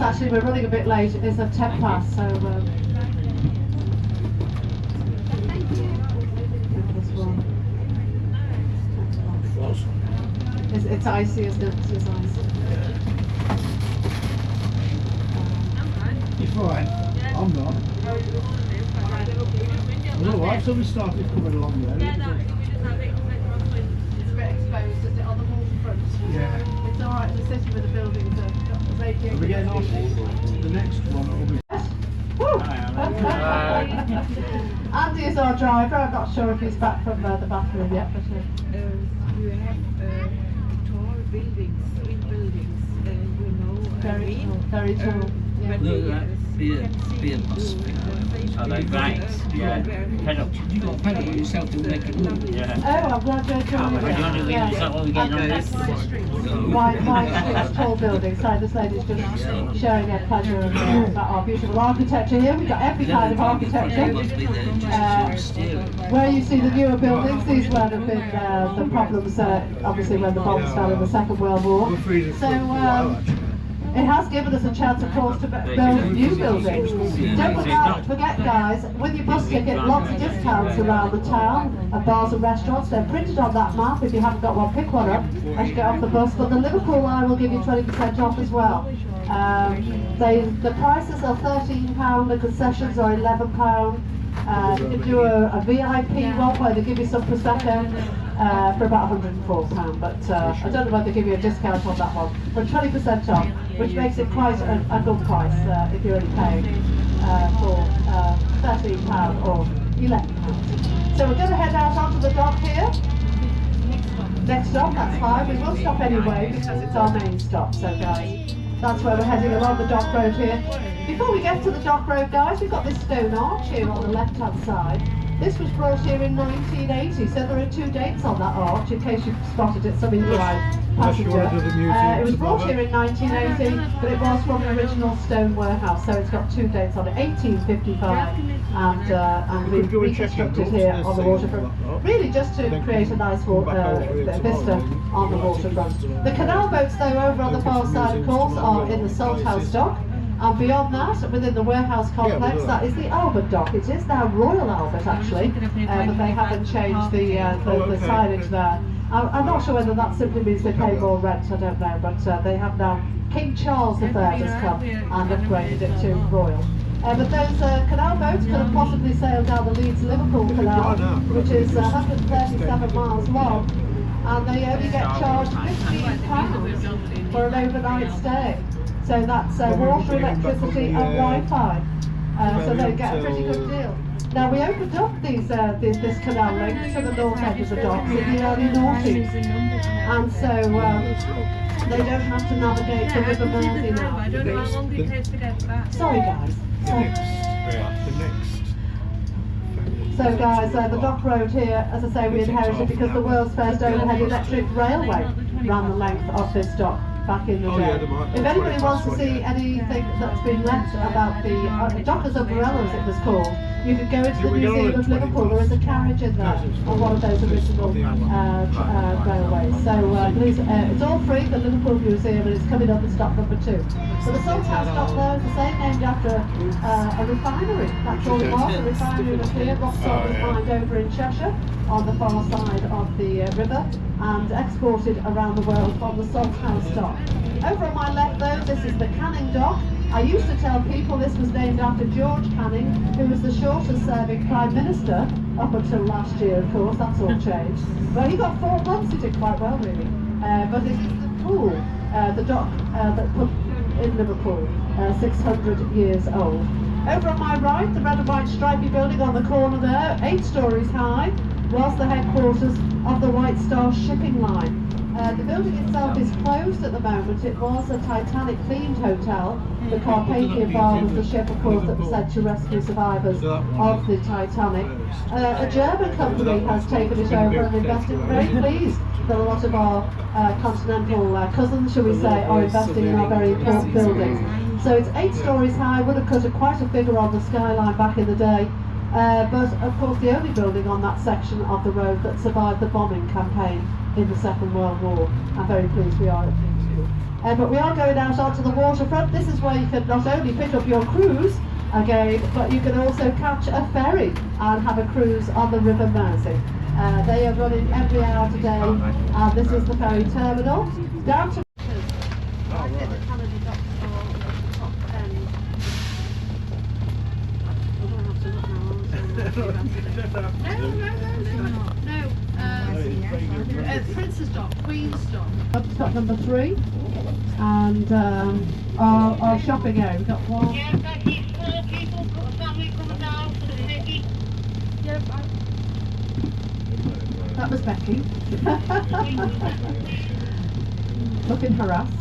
actually, we're running a bit late. It's at 10 past, so... this one. It's icy, isn't it? It's icy. You're fine. I'm not. Well, I've suddenly started coming along there. It's a bit exposed, isn't it, on the waterfront? Yeah. It's alright in the city with the buildings that radiate. Are we getting on? The next one will be... Andy is our driver. I'm not sure if he's back from the bathroom yet, but... You have tall buildings, three buildings, you know. Very tall, very tall. Yeah. Look at that beer bus thing. Are they great? Yeah. Pedal. You got a pedal yourself to make it move. Yeah. Oh, I'm glad you're doing it. Yeah. Is that what we're getting on this? Wide streets, tall buildings. So this lady's just sharing her pleasure about our beautiful architecture here. We've got every kind of architecture. Where you see the newer buildings, these would have been the problems, obviously, when the bombs fell in the Second World War. So it has given us a chance, of course, to build new buildings. Don't forget, guys, with your bus ticket, lots of discounts around the town at bars and restaurants. They're printed on that map. If you haven't got one, pick one up as you get off the bus. But the Liverpool line will give you 20% off as well. The prices are £13, the concessions are £11. You can do a VIP one where they give you some Prosecco for about £104, but I don't know whether they give you a discount on that one, but 20% off, which makes it quite a good price if you're only paying for £13 or £11. So we're going to head out onto the dock here. Next stop, that's fine. We will stop anyway because it's our main stop, so guys, that's where we're heading along the dock road here. Before we get to the dock road, guys, we've got this stone arch here on the left-hand side. This was brought here in 1980, so there are 2 dates on that arch, in case you've spotted it, some inside passenger. It was brought here in 1980, but it was from the original stone warehouse, so it's got 2 dates on it, 1855 and we reconstructed here on the waterfront, really just to create a nice vista on the waterfront. The canal boats, though, over on the far side, of course, are in the Salt House dock. And beyond that, within the warehouse complex, that is the Albert dock. It is now Royal Albert, actually, but they haven't changed the signage there. I'm not sure whether that simply means they pay more rent, I don't know, but they have now, King Charles III has come and upgraded it to Royal. But those canal boats could have possibly sailed down the Leeds-Liverpool Canal, which is 137 miles long, and they only get charged £15 for an overnight stay. So that's water, electricity and Wi-Fi. So they get a pretty good deal. Now we opened up this canal link to the north end of the docks in the early noughties. And so they don't have to navigate the River Mersey now. I don't know how long it takes to get back. Sorry guys. So guys, the dock road here, as I say, we inherited because the world's first overhead electric railway ran the length of this dock back in the day. If anybody wants to see anything that's been left about the Dockers Umbrellas, it was called, you could go into the Museum of Liverpool. There is a carriage in there on one of those original railways. So please, it's all free, the Liverpool Museum, and it's coming up in stop number 2. So the Salt House dock there is the same, named after a refinery. That's all it was. The refinery was here, Roxall was mined over in Cheshire on the far side of the river, and exported around the world from the Salt House dock. Over on my left though, this is the Canning dock. I used to tell people this was named after George Canning, who was the shortest serving Prime Minister up until last year, of course. That's all changed. Well, he got 4 months, he did quite well really. But it is the pool, the dock that put in Liverpool, 600 years old. Over on my right, the red and white stripy building on the corner there, 8 stories high, was the headquarters of the White Star shipping line. The building itself is closed at the moment. It was a Titanic-themed hotel. The Carpathia Bar was the ship, of course, that was sent to rescue survivors of the Titanic. A German company has taken it over and invested. Very pleased that a lot of our continental cousins, shall we say, are investing in our very important buildings. So it's 8 stories high. Would have cut quite a figure on the skyline back in the day. But of course the only building on that section of the road that survived the bombing campaign in the Second World War. I'm very pleased we are at Liverpool. But we are going out onto the waterfront. This is where you can not only pick up your cruise again, but you can also catch a ferry and have a cruise on the River Mersey. They are running every hour today, and this is the ferry terminal. Down to Princess Dock, Queen's Dock. Up to stop number 3, and our shopping area. We've got one. Yeah, Becky, 4 people, family coming down to the city. That was Becky. Looking harassed.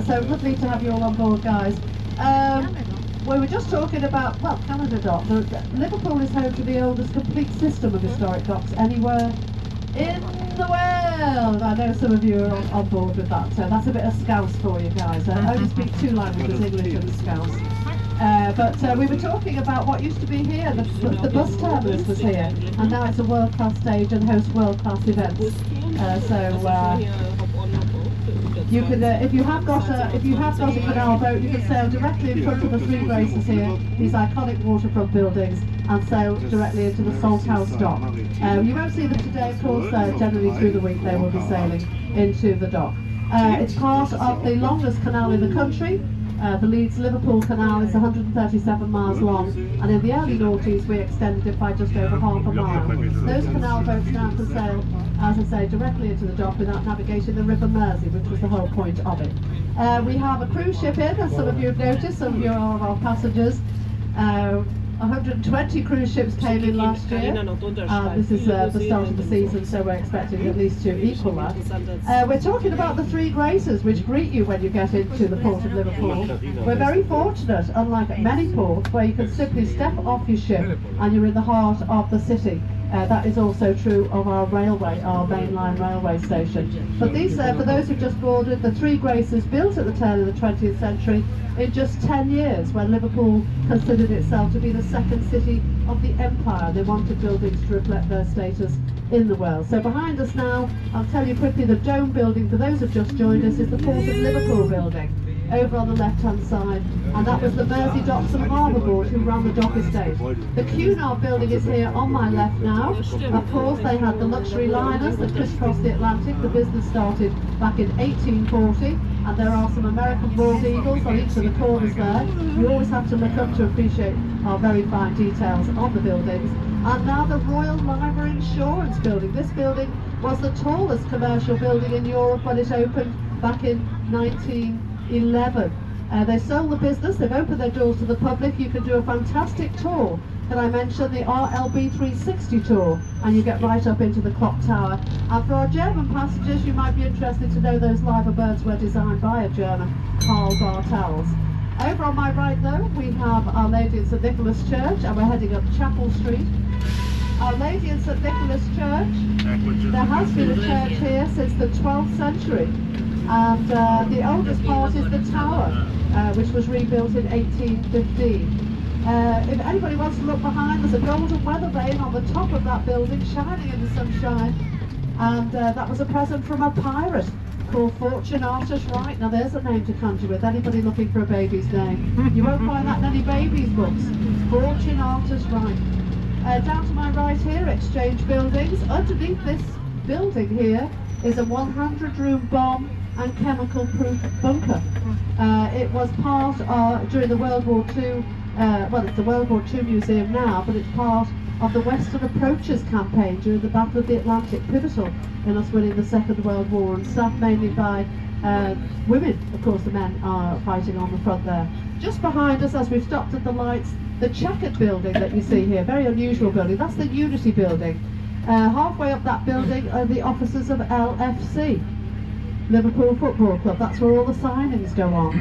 So lovely to have you all on board, guys. We were just talking about, well, Canada Dock. Liverpool is home to the oldest complete system of historic docks anywhere in the world. I know some of you are on board with that. That's a bit of Scouse for you guys. I only speak 2 languages, English and Scouse. But we were talking about what used to be here. The bus terminus was here, and now it's a world-class stage and hosts world-class events. You can, if you have got a canal boat, you can sail directly in front of the 3 Graces here, these iconic waterfront buildings, and sail directly into the Salt House Dock. You won't see them today, of course. Generally through the week they will be sailing into the dock. It's part of the longest canal in the country. The Leeds-Liverpool Canal is 137 miles long, and in the early noughties we extended it by just over half a mile. Those canal boats now can sail, as I say, directly into the dock without navigating the River Mersey, which was the whole point of it. We have a cruise ship in, as some of you have noticed, some of you are our passengers. 120 cruise ships came in last year. This is the start of the season, so we're expecting at least to equal that. We're talking about the 3 Graces, which greet you when you get into the port of Liverpool. We're very fortunate, unlike many ports, where you can simply step off your ship and you're in the heart of the city. That is also true of our railway, our mainline railway station. But these, for those who've just boarded, the 3 Graces built at the turn of the 20th century in just 10 years, when Liverpool considered itself to be the second city of the empire. They wanted buildings to reflect their status in the world. So behind us now, I'll tell you quickly, the Dome building, for those who've just joined us, is the Port of Liverpool building, over on the left-hand side, and that was the Mersey Docks and Harbour Board who ran the dock estate. The Cunard building is here on my left now. Of course, they had the luxury liners that crisscrossed the Atlantic. The business started back in 1840, and there are some American bald eagles on each of the corners there. You always have to look up to appreciate our very fine details on the buildings. And now the Royal Liver Insurance building. This building was the tallest commercial building in Europe when it opened back in 1911. They sold the business, they've opened their doors to the public. You can do a fantastic tour. Can I mention the RLB 360 tour, and you get right up into the clock tower. And for our German passengers, you might be interested to know those liver birds were designed by a German, Karl Bartels. Over on my right though, we have Our Lady in St Nicholas Church, and we're heading up Chapel Street. Our Lady in St Nicholas Church, there has been a church here since the 12th century. And the oldest part is the tower, which was rebuilt in 1815. If anybody wants to look behind, there's a golden weather vane on the top of that building, shining in the sunshine. And that was a present from a pirate called Fortunatus Wright. Now there's a name to conjure with. Anybody looking for a baby's name? You won't find that in any baby's books. Fortunatus Wright. Down to my right here, Exchange Buildings. Underneath this building here is a 100-room bomb and chemical-proof bunker. It was part during the World War II, well, it's the World War II museum now, but it's part of the Western Approaches campaign during the Battle of the Atlantic, pivotal in us winning the Second World War, and staffed mainly by women. Of course, the men are fighting on the front there. Just behind us, as we've stopped at the lights, the checkered building that you see here, very unusual building, that's the Unity building. Halfway up that building are the offices of LFC. Liverpool Football Club, that's where all the signings go on.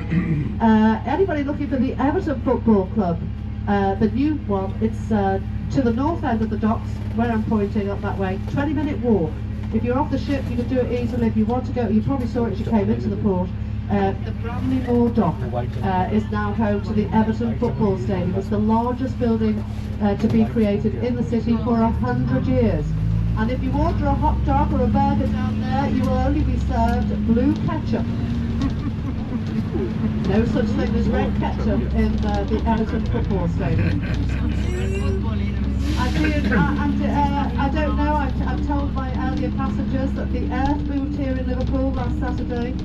Anybody looking for the Everton Football Club, the new one, it's to the north end of the docks, where I'm pointing up that way, 20-minute walk. If you're off the ship, you can do it easily. If you want to go, you probably saw it as you came into the port. The Bramley Moor Dock is now home to the Everton Football Stadium. It's the largest building to be created in the city for 100 years. And if you order a hot dog or a burger down there, you will only be served blue ketchup. No such thing as red ketchup in the Everton football stadium. I don't know, I've told my earlier passengers that the earth moved here in Liverpool last Saturday.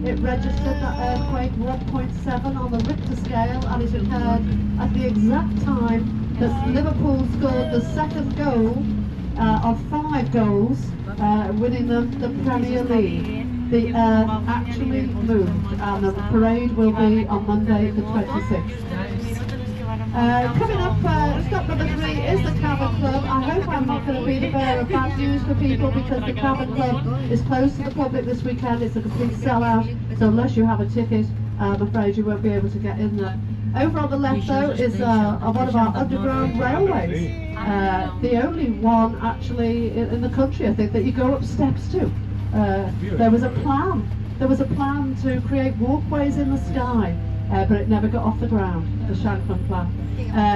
It registered that earthquake 1.7 on the Richter scale, and it occurred at the exact time that Liverpool scored the second goal of 5 goals, winning them the Premier League. The earth actually moved, and the parade will be on Monday the 26th. Coming up, stop number 3 is the Cavern Club. I hope I'm not going to be the bearer of bad news for people, because the Cavern Club is closed to the public this weekend. It's a complete sellout, so unless you have a ticket, I'm afraid you won't be able to get in there. Over on the left though is one of our underground railways. The only one actually in the country, I think, that you go up steps to. There was a plan to create walkways in the sky, but it never got off the ground, the Shankland plan.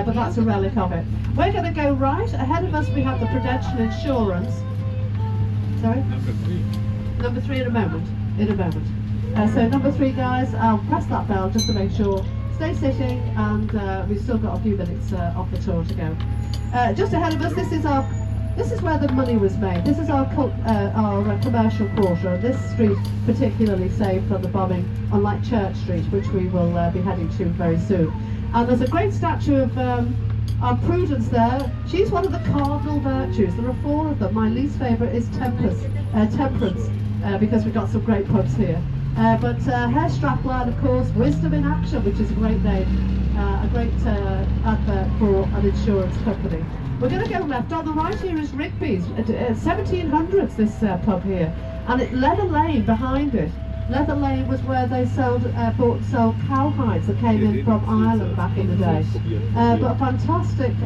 But that's a relic of it. We're going to go right. Ahead of us we have the Prudential Insurance. Sorry? Number 3 in a moment. So number 3, guys, I'll press that bell just to make sure. Stay sitting, and we've still got a few minutes of the tour to go. Just ahead of us, this is where the money was made. This is our commercial quarter, and this street particularly saved from the bombing, unlike Church Street, which we will be heading to very soon. And there's a great statue of Prudence there. She's one of the cardinal virtues. There are 4 of them. My least favourite is temperance, because we've got some great pubs here. But her strapline, of course, Wisdom in Action, which is a great name, a great advert for an insurance company. We're going to go left. On the right here is Rigby's, 1700s, this pub here, and Leather Lane behind it. Leather Lane was where they bought and sold cowhides that came in from Ireland back in the day. But fantastic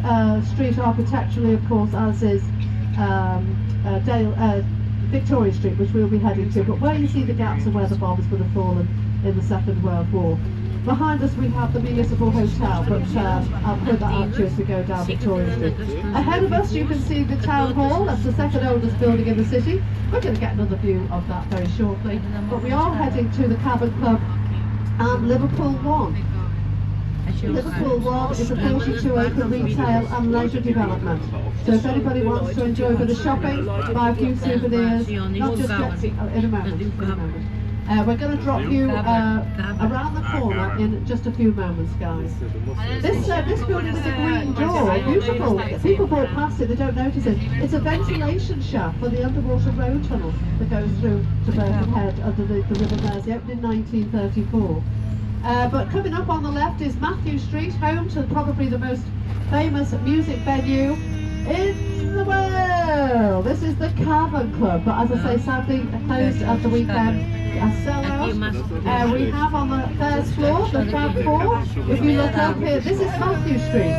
street architecturally, of course, as is Victoria Street, which we'll be heading to. But where you see the gaps of where the bombs would have fallen in the Second World War. Behind us we have the Municipal Hotel, but I'll put that out to you as we go down Victoria Street. Ahead of us you can see the Town Hall. That's the second oldest building in the city. We're going to get another view of that very shortly. But we are heading to the Cavern Club and Liverpool 1. Liverpool 1 is a 42-acre retail and leisure development. So if anybody wants to enjoy a bit of shopping, buy a few souvenirs, not just get in a moment. We're going to drop you around the corner in just a few moments, guys. This building with a green door, beautiful. People walk past it, they don't notice it. It's a ventilation shaft for the underwater road tunnel that goes through to Birkenhead under the River Mersey, opened in 1934. But coming up on the left is Matthew Street, home to probably the most famous music venue in the world. This is the Cavern Club, but as I say, sadly closed at the weekend. A sellout. We have on the first floor, the Fab 4. If you look up here, this is Matthew Street.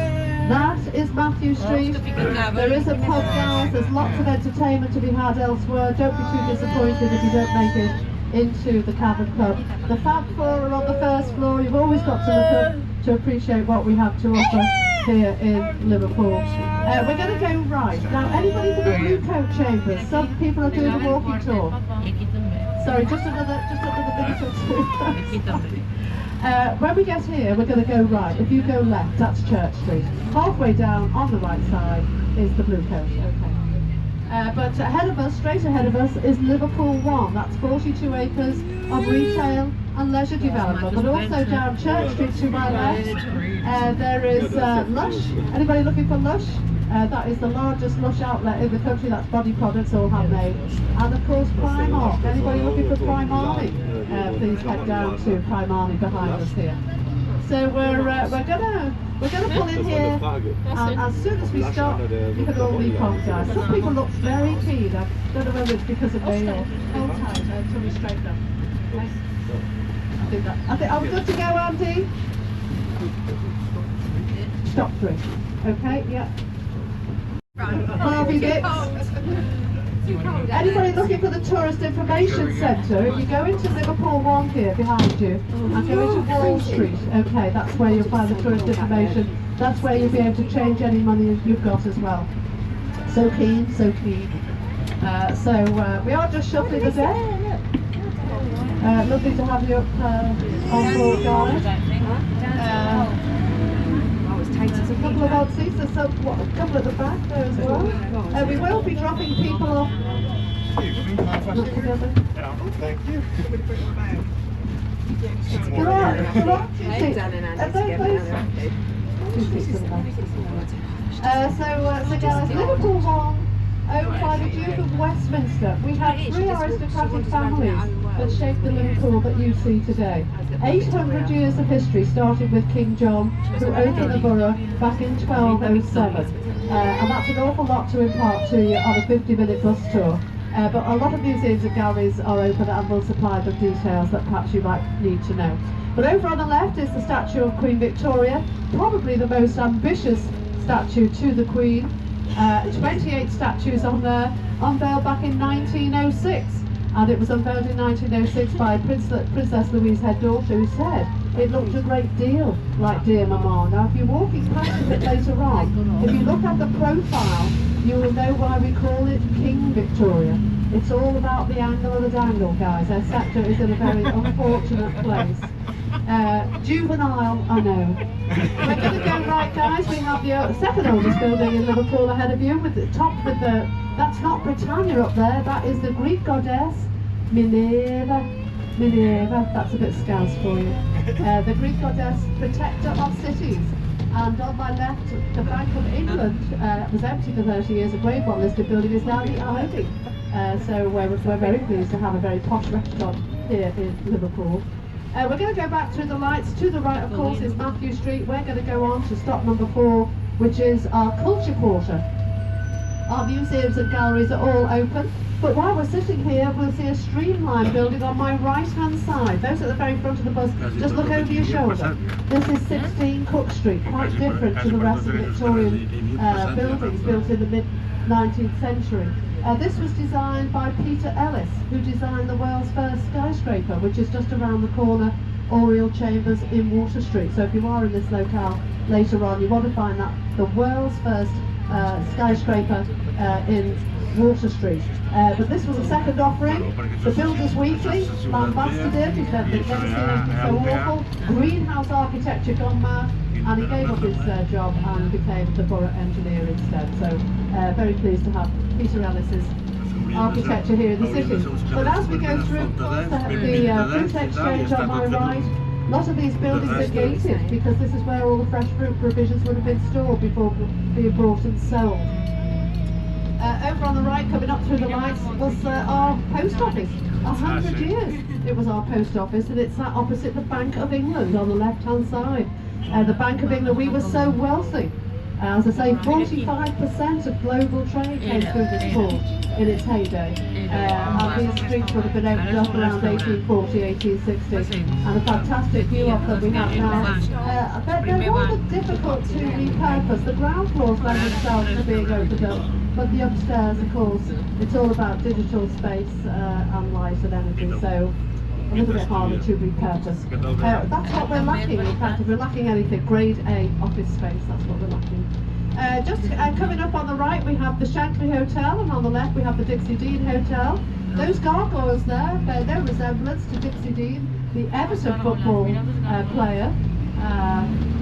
That is Matthew Street. There is a pub, guys. There's lots of entertainment to be had elsewhere. Don't be too disappointed if you don't make it into the Cavern Club. The Fab 4 are on the first floor. You've always got to look up to appreciate what we have to offer here in Liverpool. We're going to go right. Now, anybody for the Blue Coat Chambers? Some people are doing a walking tour. Sorry, just another minute or two. When we get here, we're going to go right. If you go left, that's Church Street. Halfway down on the right side is the Blue Coat. Okay. But ahead of us, straight ahead of us, is Liverpool 1. That's 42 acres of retail and leisure development. But also down Church Street to my left, there is Lush. Anybody looking for Lush? That is the largest Lush outlet in the country. That's body products, all handmade. And of course Primark. Anybody looking for Primarni? Please head down to Primarni behind us here. So we're gonna pull in here, and as soon as we stop, you can all leap on, guys. Some people look very keen. I don't know whether it's because of me or hold tight until we straighten up. Okay? I think I'm good to go, Andy. Stop 3. Okay, yeah. Harvey Dix. Anybody looking for the Tourist Information Centre? If you go into Liverpool 1 here behind you and go into Wall Street, okay, that's where you'll find the tourist information. That's where you'll be able to change any money you've got as well. So keen, so keen. We are just shuffling the deck. Lovely to have you up on board, guys. There's a couple of odd seats, there's a couple at the back there as well. We will be dropping people off. Not together. Thank you. There are two seats. Two seats at the back. So guys, Liverpool home, owned by the Duke of Westminster. We have 3 aristocratic families that shaped the Liverpool that you see today. 800 years of history, starting with King John, who opened the borough back in 1207. And that's an awful lot to impart to you on a 50-minute bus tour. But a lot of museums and galleries are open and will supply the details that perhaps you might need to know. But over on the left is the statue of Queen Victoria, probably the most ambitious statue to the Queen. 28 statues on there, unveiled back in 1906. And it was unveiled in 1906 by Princess Louise, her daughter, who said it looked a great deal like Dear Mama. Now, if you're walking past it a bit later on, if you look at the profile, you will know why we call it King Victoria. It's all about the angle of the dangle, guys. Our sector is in a very unfortunate place. Juvenile, I know. We're going to go right, guys. We have the second oldest building in Liverpool ahead of you, with the top with the. That's not Britannia up there. That is the Greek goddess Minerva. Minerva. That's a bit scarce for you. The Greek goddess, protector of cities. And on my left, the Bank of England was empty for 30 years. A Grade 1 listed building is now the Ivy. So we're very pleased to have a very posh restaurant here in Liverpool. We're going to go back through the lights. To the right, of course, is Matthew Street. We're going to go on to stop number 4, which is our culture quarter. Our museums and galleries are all open. But while we're sitting here, we'll see a streamlined building on my right-hand side. Those at the very front of the bus, just look over your shoulder. This is 16 Cook Street, quite different to the rest of the Victorian buildings built in the mid-19th century. This was designed by Peter Ellis, who designed the world's first skyscraper, which is just around the corner, Oriel Chambers in Water Street. So if you are in this locale later on, you want to find that the world's first skyscraper in Water Street. But this was a second offering. The Builders Weekly lambasted it. He said they'd never seen anything so awful. Greenhouse architecture gone mad, and he gave up his job and became the borough engineer instead. So very pleased to have Peter Ellis's architecture here in the city. But as we go through, of course, the fruit exchange on my right. A lot of these buildings are gated because this is where all the fresh fruit provisions would have been stored before being brought and sold. Over on the right, coming up through the lights, was our post office. 100 years it was our post office, and it's sat opposite the Bank of England on the left-hand side. The Bank of England, we were so wealthy. As I say, 45% of global trade came through this port in its heyday. And these streets would have been opened up around 1840, 1860. And a fantastic view of them we have now. They're rather difficult to repurpose. The ground floors lend themselves to being opened up. But the upstairs, of course, it's all about digital space and light and energy. So a little bit harder to repurpose. That's what we're lacking. In fact, if we're lacking anything, Grade A office space, that's what we're lacking. Just coming up on the right, we have the Shankly Hotel, and on the left we have the Dixie Dean Hotel. Those gargoyles there bear no resemblance to Dixie Dean, the Everton football player.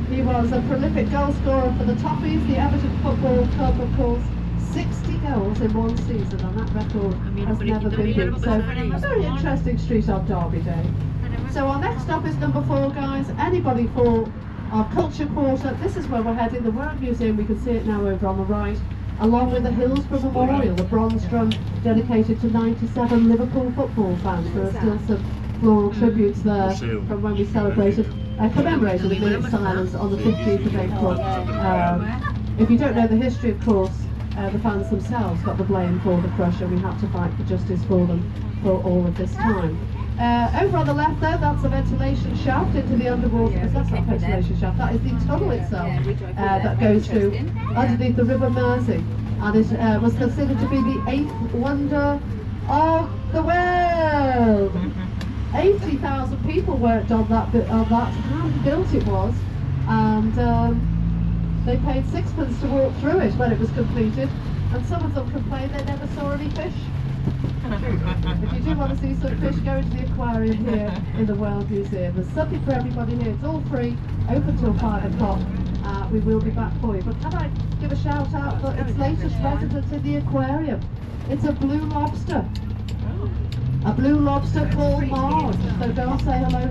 He was a prolific goal scorer for the Toffees, the Everton Football Club, of course. 60 goals in one season, and that record has never been beaten. So a very interesting street on Derby Day. So our next stop is number 4, guys. Anybody for our culture quarter? This is where we're heading. The World Museum, we can see it now over on the right, along with the Hillsborough Memorial, the bronze drum dedicated to 97 Liverpool football fans. There are still some floral tributes there from when we commemorated a minute's silence on the 15th of April. If you don't know the history, of course, the fans themselves got the blame for the crush, and we had to fight for justice for them for all of this time. Over on the left though, that's a ventilation shaft into the underwater, because that's not a ventilation shaft, that is the tunnel itself that goes through underneath the River Mersey, and it was considered to be the 8th wonder of the world. 80,000 people worked on that, hand built it was, and they paid 6pence to walk through it when it was completed. and some of them complain they never saw any fish. If you do want to see some fish, go into the aquarium here in the World Museum. There's something for everybody here. It's all free, open till 5 o'clock. We will be back for you. But can I give a shout out for its latest resident in the aquarium? It's a blue lobster. A blue lobster called Marge. So go and say hello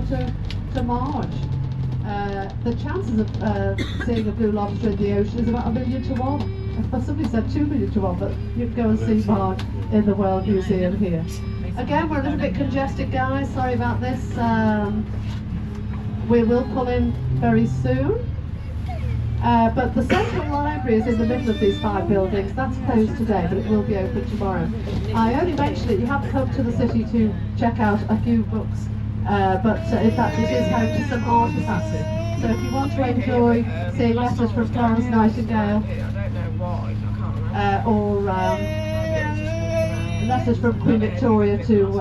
to Marge. The chances of seeing a blue lobster in the ocean is about 1,000,000 to 1. Somebody said 2,000,000 to 1, but you can go and see Marge in the World Museum here. Again, we're a little bit congested, guys. Sorry about this. We will pull in very soon. But the Central Library is in the middle of these 5 buildings. That's closed today, but it will be open tomorrow. I only mentioned it, you have to come to the city to check out a few books. But in fact, it is home to some artifacts. So if you want to enjoy seeing letters from Florence Nightingale, or letters from Queen Victoria to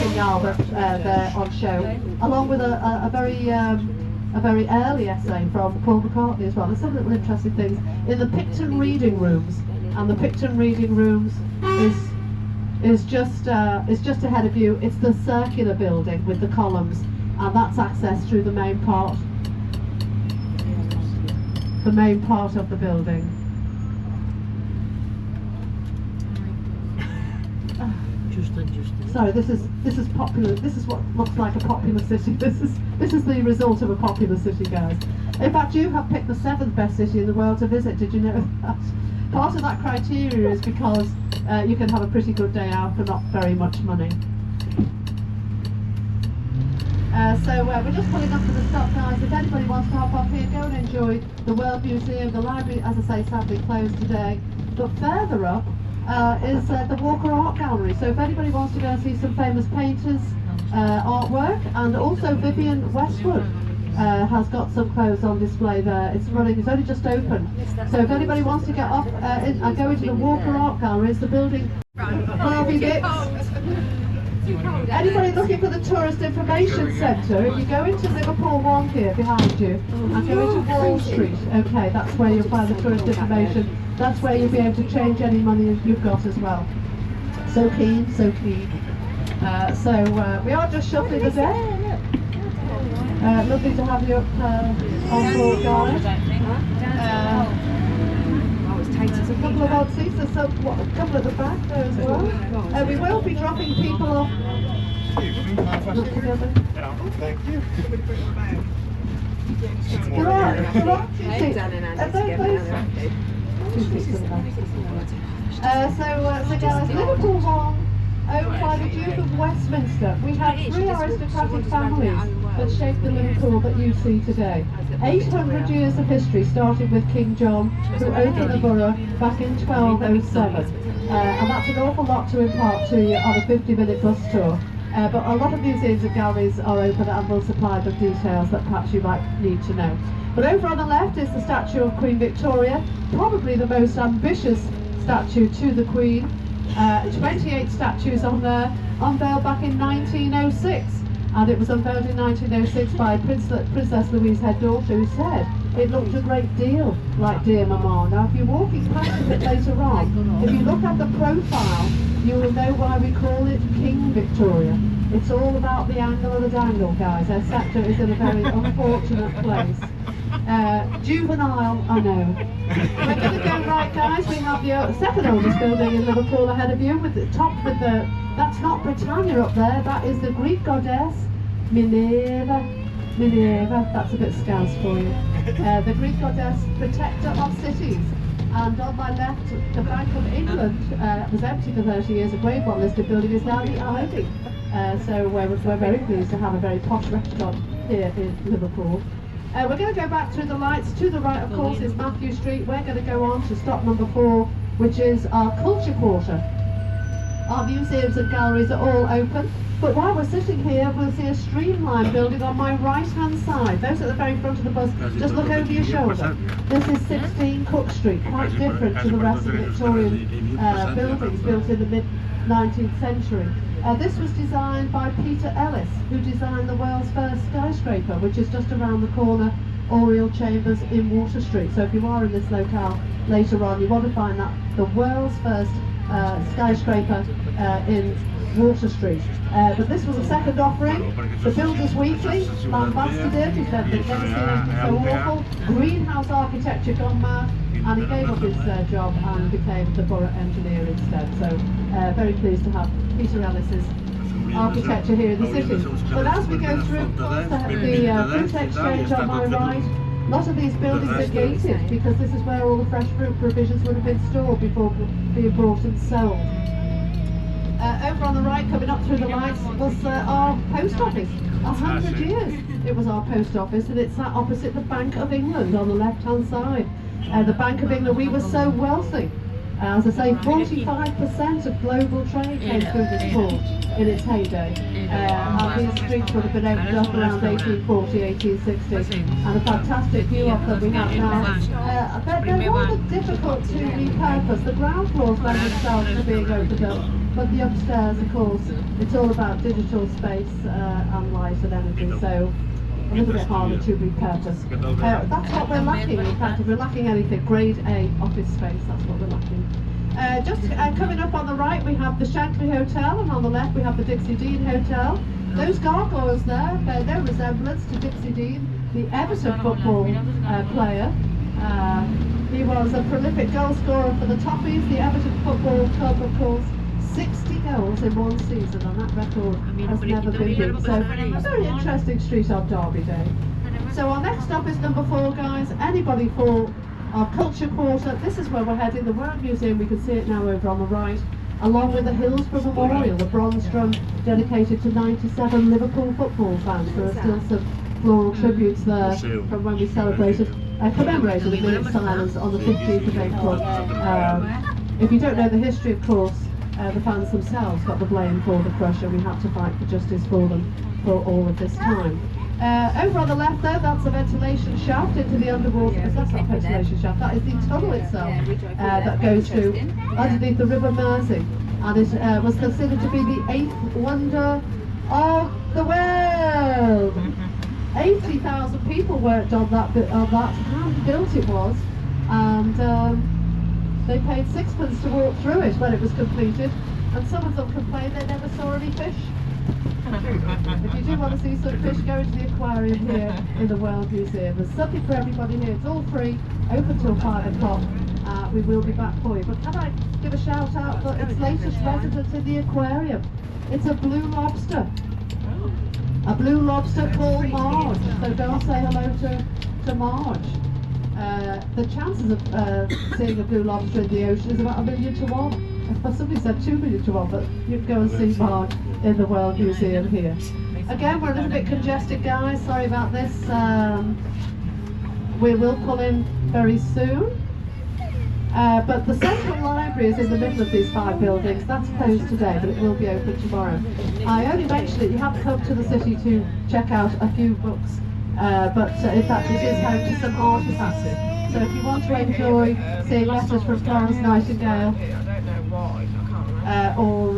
King Albert, they're on show, along with a very early essay from Paul McCartney as well. There's some little interesting things in the Picton reading rooms, and the Picton reading rooms is just ahead of you. It's the circular building with the columns, and that's accessed through the main part of the building. Sorry, this is popular. This is what looks like a popular city. This is the result of a popular city, guys. In fact, you have picked the 7th best city in the world to visit. Did you know that? Part of that criteria is because you can have a pretty good day out for not very much money. So we're just pulling up to the stop, guys. If anybody wants to hop up here, go and enjoy the World Museum. The library, as I say, sadly closed today. But further up is the Walker Art Gallery. So if anybody wants to go and see some famous painters' artwork, and also Vivienne Westwood has got some clothes on display there. It's only just open. So if anybody wants to get off and go into the Walker Art Gallery, it's the building Harvey Dix. Anybody looking for the Tourist Information Centre, if you go into Liverpool 1 here behind you and go into Wall Street, okay, that's where you'll find the tourist information. That's where you'll be able to change any money you've got as well. So keen, so keen. We are just shuffling the deck. Lovely to have you up on board, guys. There's a couple of odd seats, there's a couple at the back there as well. We will be dropping people off. Not together. Thank you. There are 2 seats. Two seats at the back. So guys, Liverpool 1, owned by the Duke of Westminster. We have 3 aristocratic families that shaped the Liverpool that you see today. 800 years of history, starting with King John, who opened the borough back in 1207. And that's an awful lot to impart to you on a 50-minute bus tour. But a lot of museums and galleries are open and will supply the details that perhaps you might need to know. But over on the left is the statue of Queen Victoria, probably the most ambitious statue to the Queen. 28 statues on there, unveiled back in 1906. And it was unveiled in 1906 by Princess Louise, her daughter, who said it looked a great deal like Dear Mama. Now, if you're walking past a bit later on, if you look at the profile, you will know why we call it King Victoria. It's all about the angle of the dangle, guys. Her sceptre is in a very unfortunate place. Juvenile, I know. We're going to go right, guys. We have the second oldest building in Liverpool ahead of you, with the top with the. That's not Britannia up there. That is the Greek goddess Minerva. Minerva. That's a bit scarce for you. The Greek goddess, protector of cities. And on my left, the Bank of England was empty for 30 years. A Grade 1 listed building is now the Ivy. So we're very pleased to have a very posh restaurant here in Liverpool. We're going to go back through the lights. To the right, of course, is Matthew Street. We're going to go on to stop number 4, which is our culture quarter. Our museums and galleries are all open. But while we're sitting here, we'll see a streamline building on my right-hand side. Those at the very front of the bus, just look over your shoulder. This is 16 Cook Street, quite different to the rest of the Victorian buildings built in the mid-19th century. This was designed by Peter Ellis, who designed the world's first skyscraper, which is just around the corner, Oriel Chambers in Water Street. So if you are in this locale, later on, you want to find that the world's first skyscraper in Water Street. But this was a second offering. The Builders Weekly lambasted it. He said they'd never seen anything so awful. Greenhouse architecture gone mad, and he gave up his job and became the borough engineer instead. So very pleased to have Peter Ellis's architecture here in the city. But as we go through, of course, the fruit exchange on my right, a lot of these buildings are gated because this is where all the fresh fruit provisions would have been stored before being brought and sold. Over on the right, coming up through the lights, was our post office. 100 years it was our post office, and it's sat opposite the Bank of England on the left-hand side. The Bank of England, we were so wealthy. As I say, 45% of global trade came through this port in its heyday. And these streets would have been opened up around 1840, 1860. And a fantastic view of them we have now. They're rather difficult to repurpose. The ground floors lend themselves to being opened up, but the upstairs, of course, it's all about digital space and light and energy. So a little bit harder to repurpose. That's what we're lacking. In fact, if we're lacking anything, grade A office space, that's what we're lacking. Just coming up on the right, we have the Shankly Hotel, and on the left we have the Dixie Dean Hotel. Those gargoyles there bear no resemblance to Dixie Dean, the Everton football player. He was a prolific goal scorer for the Toffees, the Everton Football Club, of course. 60 goals in one season, and that record has never been beaten. So a very interesting street on Derby Day. So our next stop is number 4, guys. Anybody for our culture quarter? This is where we're heading. The World Museum, we can see it now over on the right, along with the Hillsborough Memorial, the bronze drum dedicated to 97 Liverpool football fans. There are still some floral tributes there from when we commemorated the minute of silence on the 15th of April. If you don't know the history, of course, the fans themselves got the blame for the crush, and we had to fight for justice for them for all of this time. Over on the left though, that's a ventilation shaft into the underwater, because that's not a ventilation shaft, that is the tunnel itself that goes through underneath the River Mersey, and it was considered to be the 8th wonder of the world. 80,000 people worked on that, hand-built it was, and they paid 6pence to walk through it when it was completed, and some of them complained they never saw any fish. If you do want to see some fish, go into the aquarium here in the World Museum. There's something for everybody here. It's all free, open till 5 o'clock. We will be back for you. But can I give a shout out for its latest resident in the aquarium? It's a blue lobster. A blue lobster called Marge. So go and say hello to Marge. The chances of seeing a blue lobster in the ocean is about 1 million to 1. Somebody said 2 million to 1, but you can go and see Marge in the World Museum here. Again, we're a little bit congested, guys. Sorry about this. We will pull in very soon. But the Central Library is in the middle of these 5 buildings. That's closed today, but it will be open tomorrow. I only mentioned that you have to come to the city to check out a few books. But in fact it is home to some artifacts. So if you want to enjoy seeing letters from Florence Nightingale or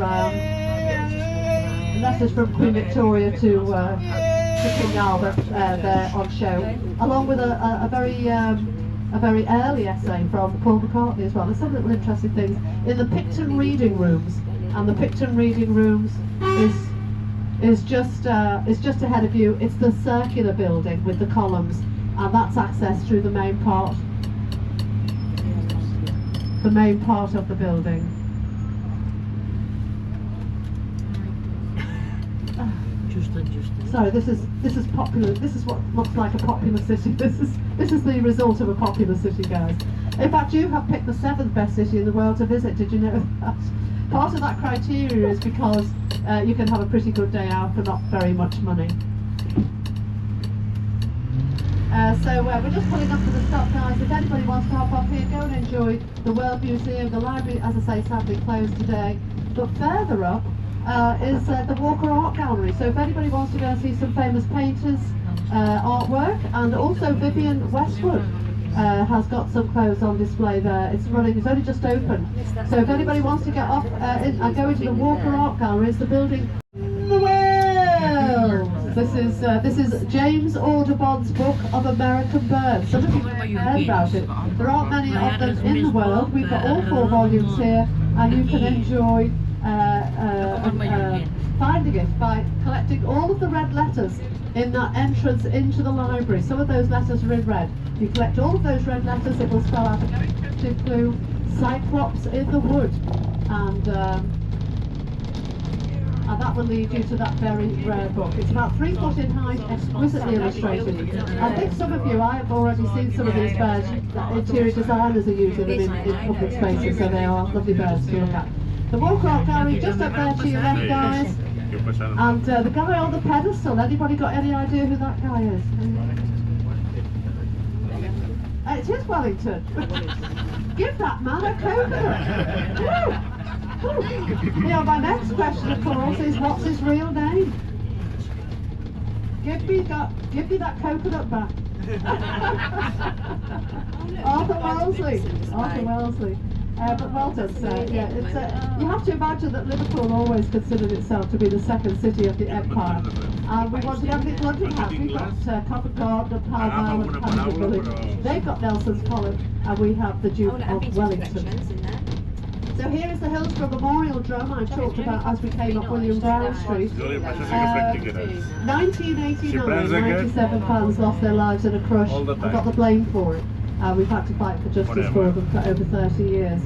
letters from Queen Victoria to King Albert, they're on show, along with a very early essay from Paul McCartney as well. There's some little interesting things in the Picton Reading Rooms, and the Picton Reading Rooms is just ahead of you. It's the circular building with the columns, and that's accessed through the main part of the building. Sorry, this is popular. This is what looks like a popular city. This is the result of a popular city, guys. In fact, you have picked the 7th best city in the world to visit. Did you know that? Part of that criteria is because you can have a pretty good day out for not very much money. So we're just pulling up to the stop, guys. If anybody wants to hop up here, go and enjoy the World Museum. The library, as I say, sadly closed today. But further up is the Walker Art Gallery. So if anybody wants to go and see some famous painters' artwork, and also Vivienne Westwood has got some clothes on display there. It's only just open. So if anybody wants to get off and go into the Walker Art Gallery, it's the building the world. This is James Audubon's Book of American Birds. Some of you may have heard about it. There aren't many of them in the world. We've got all 4 volumes here, and you can enjoy finding it by collecting all of the red letters in that entrance into the library. Some of those letters are in red. If you collect all of those red letters, it will spell out a very cryptic clue: Cyclops in the wood, and that will lead you to that very rare book. It's about 3 foot in height, exquisitely illustrated. I think some of you, I have already seen some of these birds. Interior designers are using them in public spaces, so they are lovely birds to look at. The Walker Gallery just up there to your left, guys. And the guy on the pedestal, anybody got any idea who that guy is? It is Wellington. Give that man a coconut. Yeah, my next question, of course, is what's his real name? Give me that coconut back. Arthur Wellesley. Arthur Wellesley. But well done, sir. Yeah, it's, you have to imagine that Liverpool always considered itself to be the second city of the empire. And we wanted everything London has. We've got Covent Garden, Pall Mall and Hampton Village. They've got Nelson's Column, and we have the Duke of Wellington. So here is the Hillsborough Memorial Drum I talked about as we came up William Brown Street. 1989, 97 fans lost their lives in a crush and got the blame for it. We've had to fight for justice for them for over 30 years.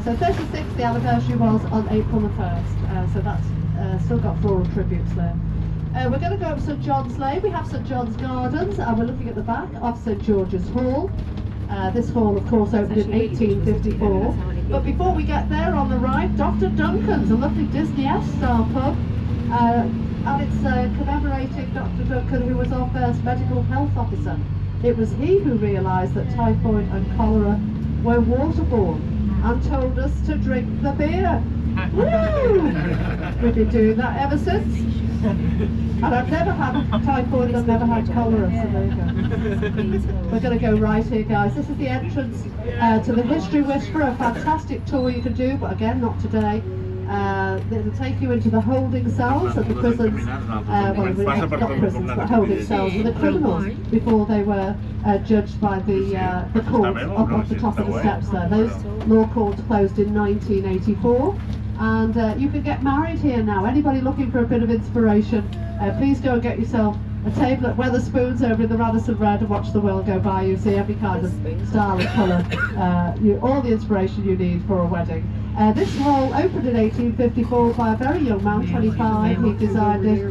So 36, the anniversary was on April the 1st, so that's still got floral tributes there. We're going to go up St John's Lane. We have St John's Gardens, and we're looking at the back of St George's Hall. This hall, of course, opened in 1854. But before we get there, on the right, Dr Duncan's, a lovely Disney-esque style pub. And it's commemorating Dr Duncan, who was our first medical health officer. It was he who realised that typhoid and cholera were waterborne and told us to drink the beer. Woo! We've been doing that ever since. And I've never had typhoid and I've never had cholera, so there you go. We're going to go right here, guys. This is the entrance to the History Whisperer, a fantastic tour you can do, but again, not today. It'll take you into the holding cells of the prisons, well, not prisons, but holding cells with the criminals before they were judged by the court up off the top of the steps there. Those law courts closed in 1984. And you can get married here now. Anybody looking for a bit of inspiration, please go and get yourself a table at Wetherspoons over in the Radisson Red and watch the world go by. You see every kind of style and colour, all the inspiration you need for a wedding. This hall opened in 1854 by a very young man, 25. He designed it,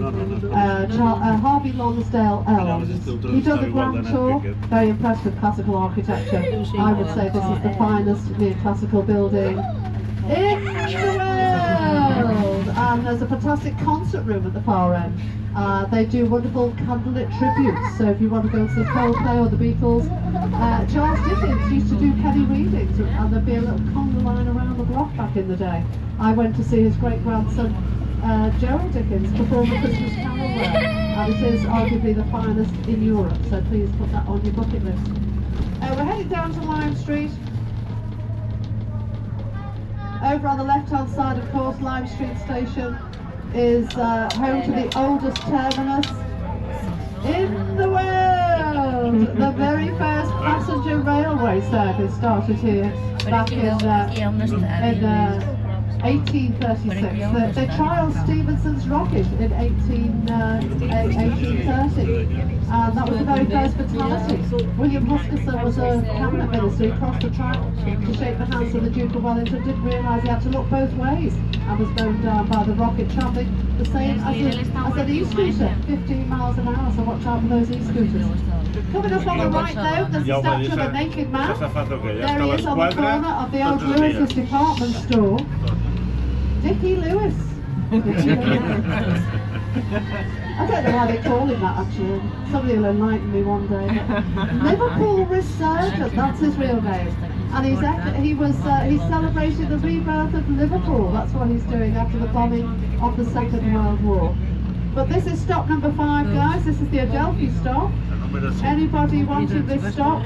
Harvey Lonsdale Elms. He done the Grand Tour, very impressed with classical architecture. I would say this is the finest neoclassical building in the world. And there's a fantastic concert room at the far end. They do wonderful candlelit tributes, so if you want to go and see Coldplay or the Beatles, Charles Dickens used to do penny readings, and there'd be a little conga line around the block back in the day. I went to see his great-grandson Gerald Dickens perform the Christmas Carol there, and it is arguably the finest in Europe, so please put that on your bucket list. We're heading down to Lime Street. Over on the left-hand side, of course, Lime Street Station is home to the oldest terminus in the world. The very first passenger railway service started here back in 1836. They trialled Stephenson's rocket in 1830, and that was the very first fatality. William Huskisson was a cabinet minister. He crossed the track to shake the hands of the Duke of Wellington, didn't realise he had to look both ways, and was blown down by the rocket, travelling the same as an e-scooter, 15 miles an hour, so watch out for those e-scooters. Coming up on the right though, there's a statue of a naked man. There he is on the corner of the old Lewis's department store. Dickie Lewis. I don't know why they call him that actually. Somebody will enlighten me one day. Liverpool Resurgent, that's his real name. And he's celebrating the rebirth of Liverpool. That's what he's doing after the bombing of the Second World War. But this is stop number 5, guys. This is the Adelphi stop. Anybody wanting this stop?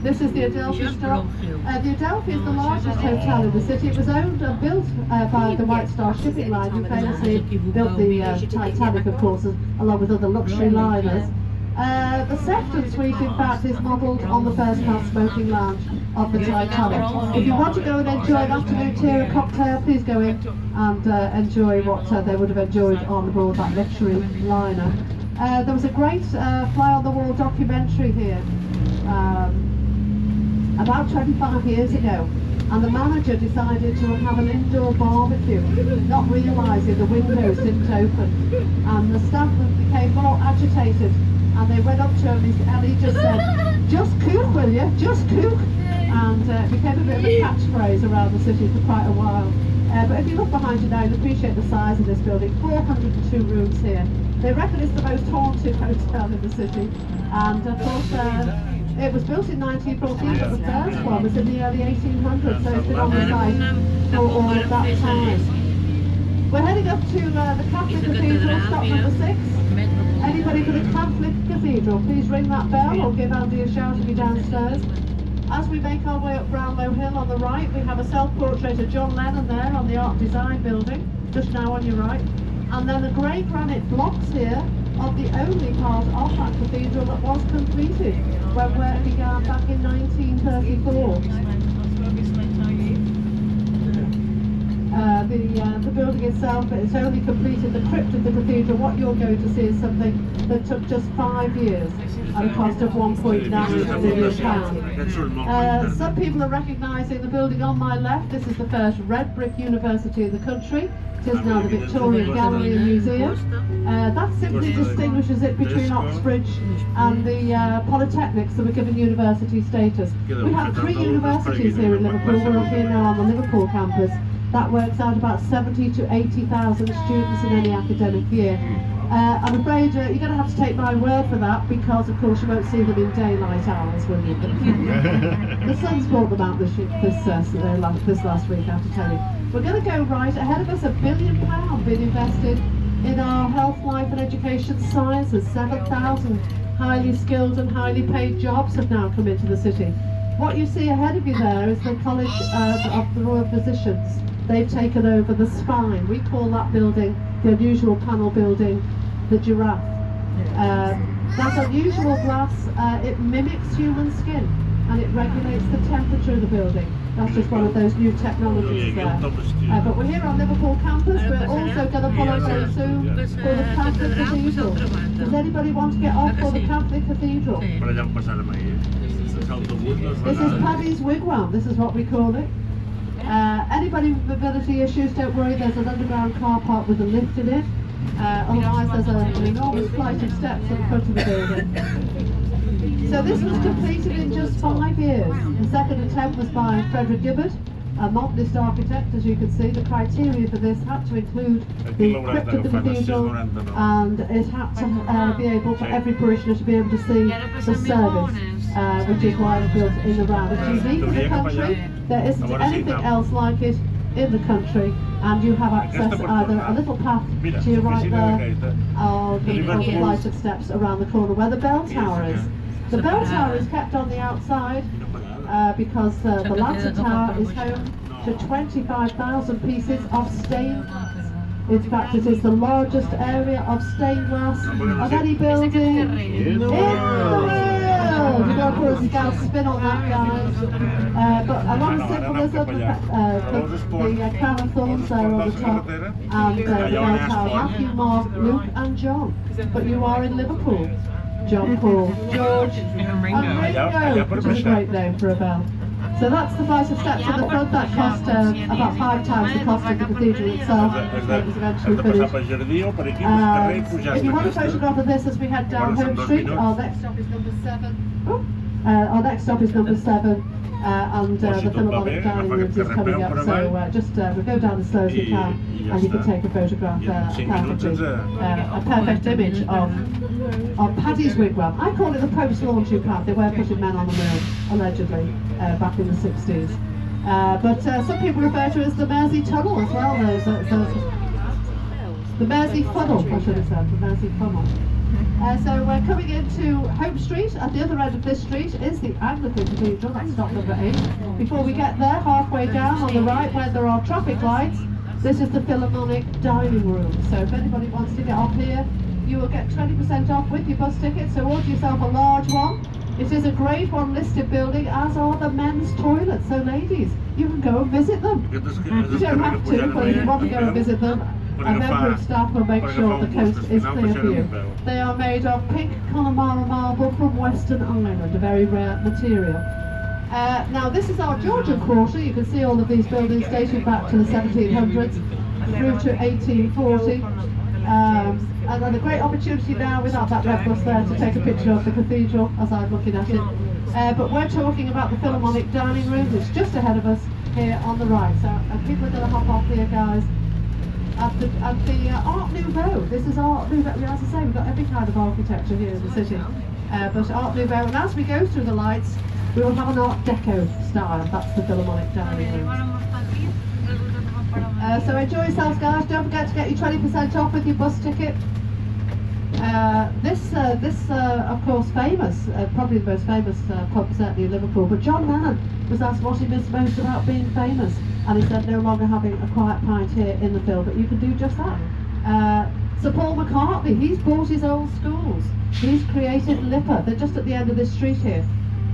This is the Adelphi stop. The Adelphi is the largest hotel in the city. It was owned and built by the White Star Shipping Line, who famously built the Titanic, of course, along with other luxury liners. The Sefton Suite, in fact, is modelled on the first-class smoking lounge of the Titanic. If you want to go and enjoy an afternoon tea or a cocktail, please go in and enjoy what they would have enjoyed on board that luxury liner. There was a great fly-on-the-wall documentary here about 25 years ago, and the manager decided to have an indoor barbecue, not realising the windows didn't open, and the staff became more agitated, and they went up to him and he just said, "Just cook, will you? Just cook." And it became a bit of a catchphrase around the city for quite a while. But if you look behind you now, you'll appreciate the size of this building. 402 rooms here. They reckon it's the most haunted hotel in the city. And of course, it was built in 1914, but the first one was in the early 1800s, so it's been on the site for all of that time. We're heading up to the Catholic Cathedral, stop number 6. Anybody for the Catholic Cathedral, please ring that bell or give Andy a shout if you're downstairs. As we make our way up Brownlow Hill on the right, we have a self-portrait of John Lennon there on the Art Design building, just now on your right. And then the grey granite blocks here of the only part of that cathedral that was completed when work began back in 1934. The building itself, it's only completed. The crypt of the cathedral, what you're going to see is something that took just 5 years at a cost of £1.9 million. Some people are recognising the building on my left. This is the first red brick university in the country. It is now the Victorian Gallery and Museum. That simply distinguishes it between Oxbridge and the polytechnics that were given university status. We have 3 universities here in Liverpool. We're up here now on the Liverpool campus. That works out about 70 to 80,000 students in any academic year. I'm afraid you're going to have to take my word for that, because of course you won't see them in daylight hours, will you? The sun's brought them out this last week, I have to tell you. We're going to go right ahead of us. £1 billion being invested in our health, life and education sciences. 7,000 highly skilled and highly paid jobs have now come into the city. What you see ahead of you there is the College of the Royal Physicians. They've taken over the spine. We call that building, the unusual panel building, the giraffe. That unusual glass, it mimics human skin and it regulates the temperature of the building. That's just one of those new technologies there. But we're here on Liverpool campus. We're also going to follow very soon for the Catholic Cathedral. Does anybody want to get off for the Catholic Cathedral? This is Paddy's Wigwam, this is what we call it. Anybody with mobility issues, don't worry, there's an underground car park with a lift in it. Otherwise there's an enormous flight of steps at the front of the building. So this was completed in just 5 years. The second attempt was by Frederick Gibbard, a modernist architect. As you can see, the criteria for this had to include the crypt of the cathedral, and it had to be able for every parishioner to be able to see the service, which is why it's built in the round. It's unique in the country. There isn't anything else like it in the country, and you have access either a little path to your right there, or the flight of steps around the corner where the bell tower is. The bell tower is kept on the outside because the latter tower is home to 25,000 pieces of stained glass. In fact, it is the largest area of stained glass of any building in the world. We're going to put a scout spin on that, guys. But a lot of symbolism, the crown of thorns there on the top, and the bell tower, Matthew, Mark, Luke and John. But you are in Liverpool. John, Paul, George and Ringo, which is a great name for a bell. So that's the flight of steps in the front. That cost about 5 times the cost of the cathedral itself. It was eventually finished. If you want a photograph of this as we head down Home Street, our next stop is number 7. Our next stop is number 7. And the Philharmonic Dining Rooms is coming up, so just we'll go down as slow as we can, and you can take a photograph a perfect image of Paddy's Wigwam. I call it the Pope's launching pad. They were putting men on the moon, allegedly, back in the 60s. But some people refer to it as the Mersey Tunnel as well. The Mersey Funnel, I should have said, the Mersey Funnel. So we're coming into Home same street, at the other end of this street, is the Anglican Cathedral. That's stop number 8. Before we get there, halfway down on the right where there are traffic lights, this is the Philharmonic dining room. So if anybody wants to get off here, you will get 20% off with your bus ticket, so order yourself a large one. It is a Grade 1 listed building, as are the men's toilets. So ladies, you can go and visit them. You don't have to, but if you want to go and visit them, a member of staff will make sure the coast is clear for you. They are made of pink Connemara marble from Western Ireland, a very rare material. Now this is our Georgian quarter. You can see all of these buildings dating back to the 1700s through to 1840. And then a great opportunity now without that red bus there to take a picture of the cathedral as I'm looking at it. But we're talking about the Philharmonic dining room. It's just ahead of us here on the right. So people are going to hop off here, guys. At the Art Nouveau. This is Art Nouveau. As I say, we've got every kind of architecture here in the city. But Art Nouveau, and as we go through the lights, we will have an Art Deco style. That's the Philharmonic dining room. So enjoy yourselves, guys. Don't forget to get your 20% off with your bus ticket. This of course, famous, probably the most famous pub certainly in Liverpool. But John Lennon was asked what he missed most about being famous, and he said no longer having a quiet pint here in the Phil. But you can do just that. Sir Paul McCartney, he's bought his old schools. He's created Lipper. They're just at the end of this street here,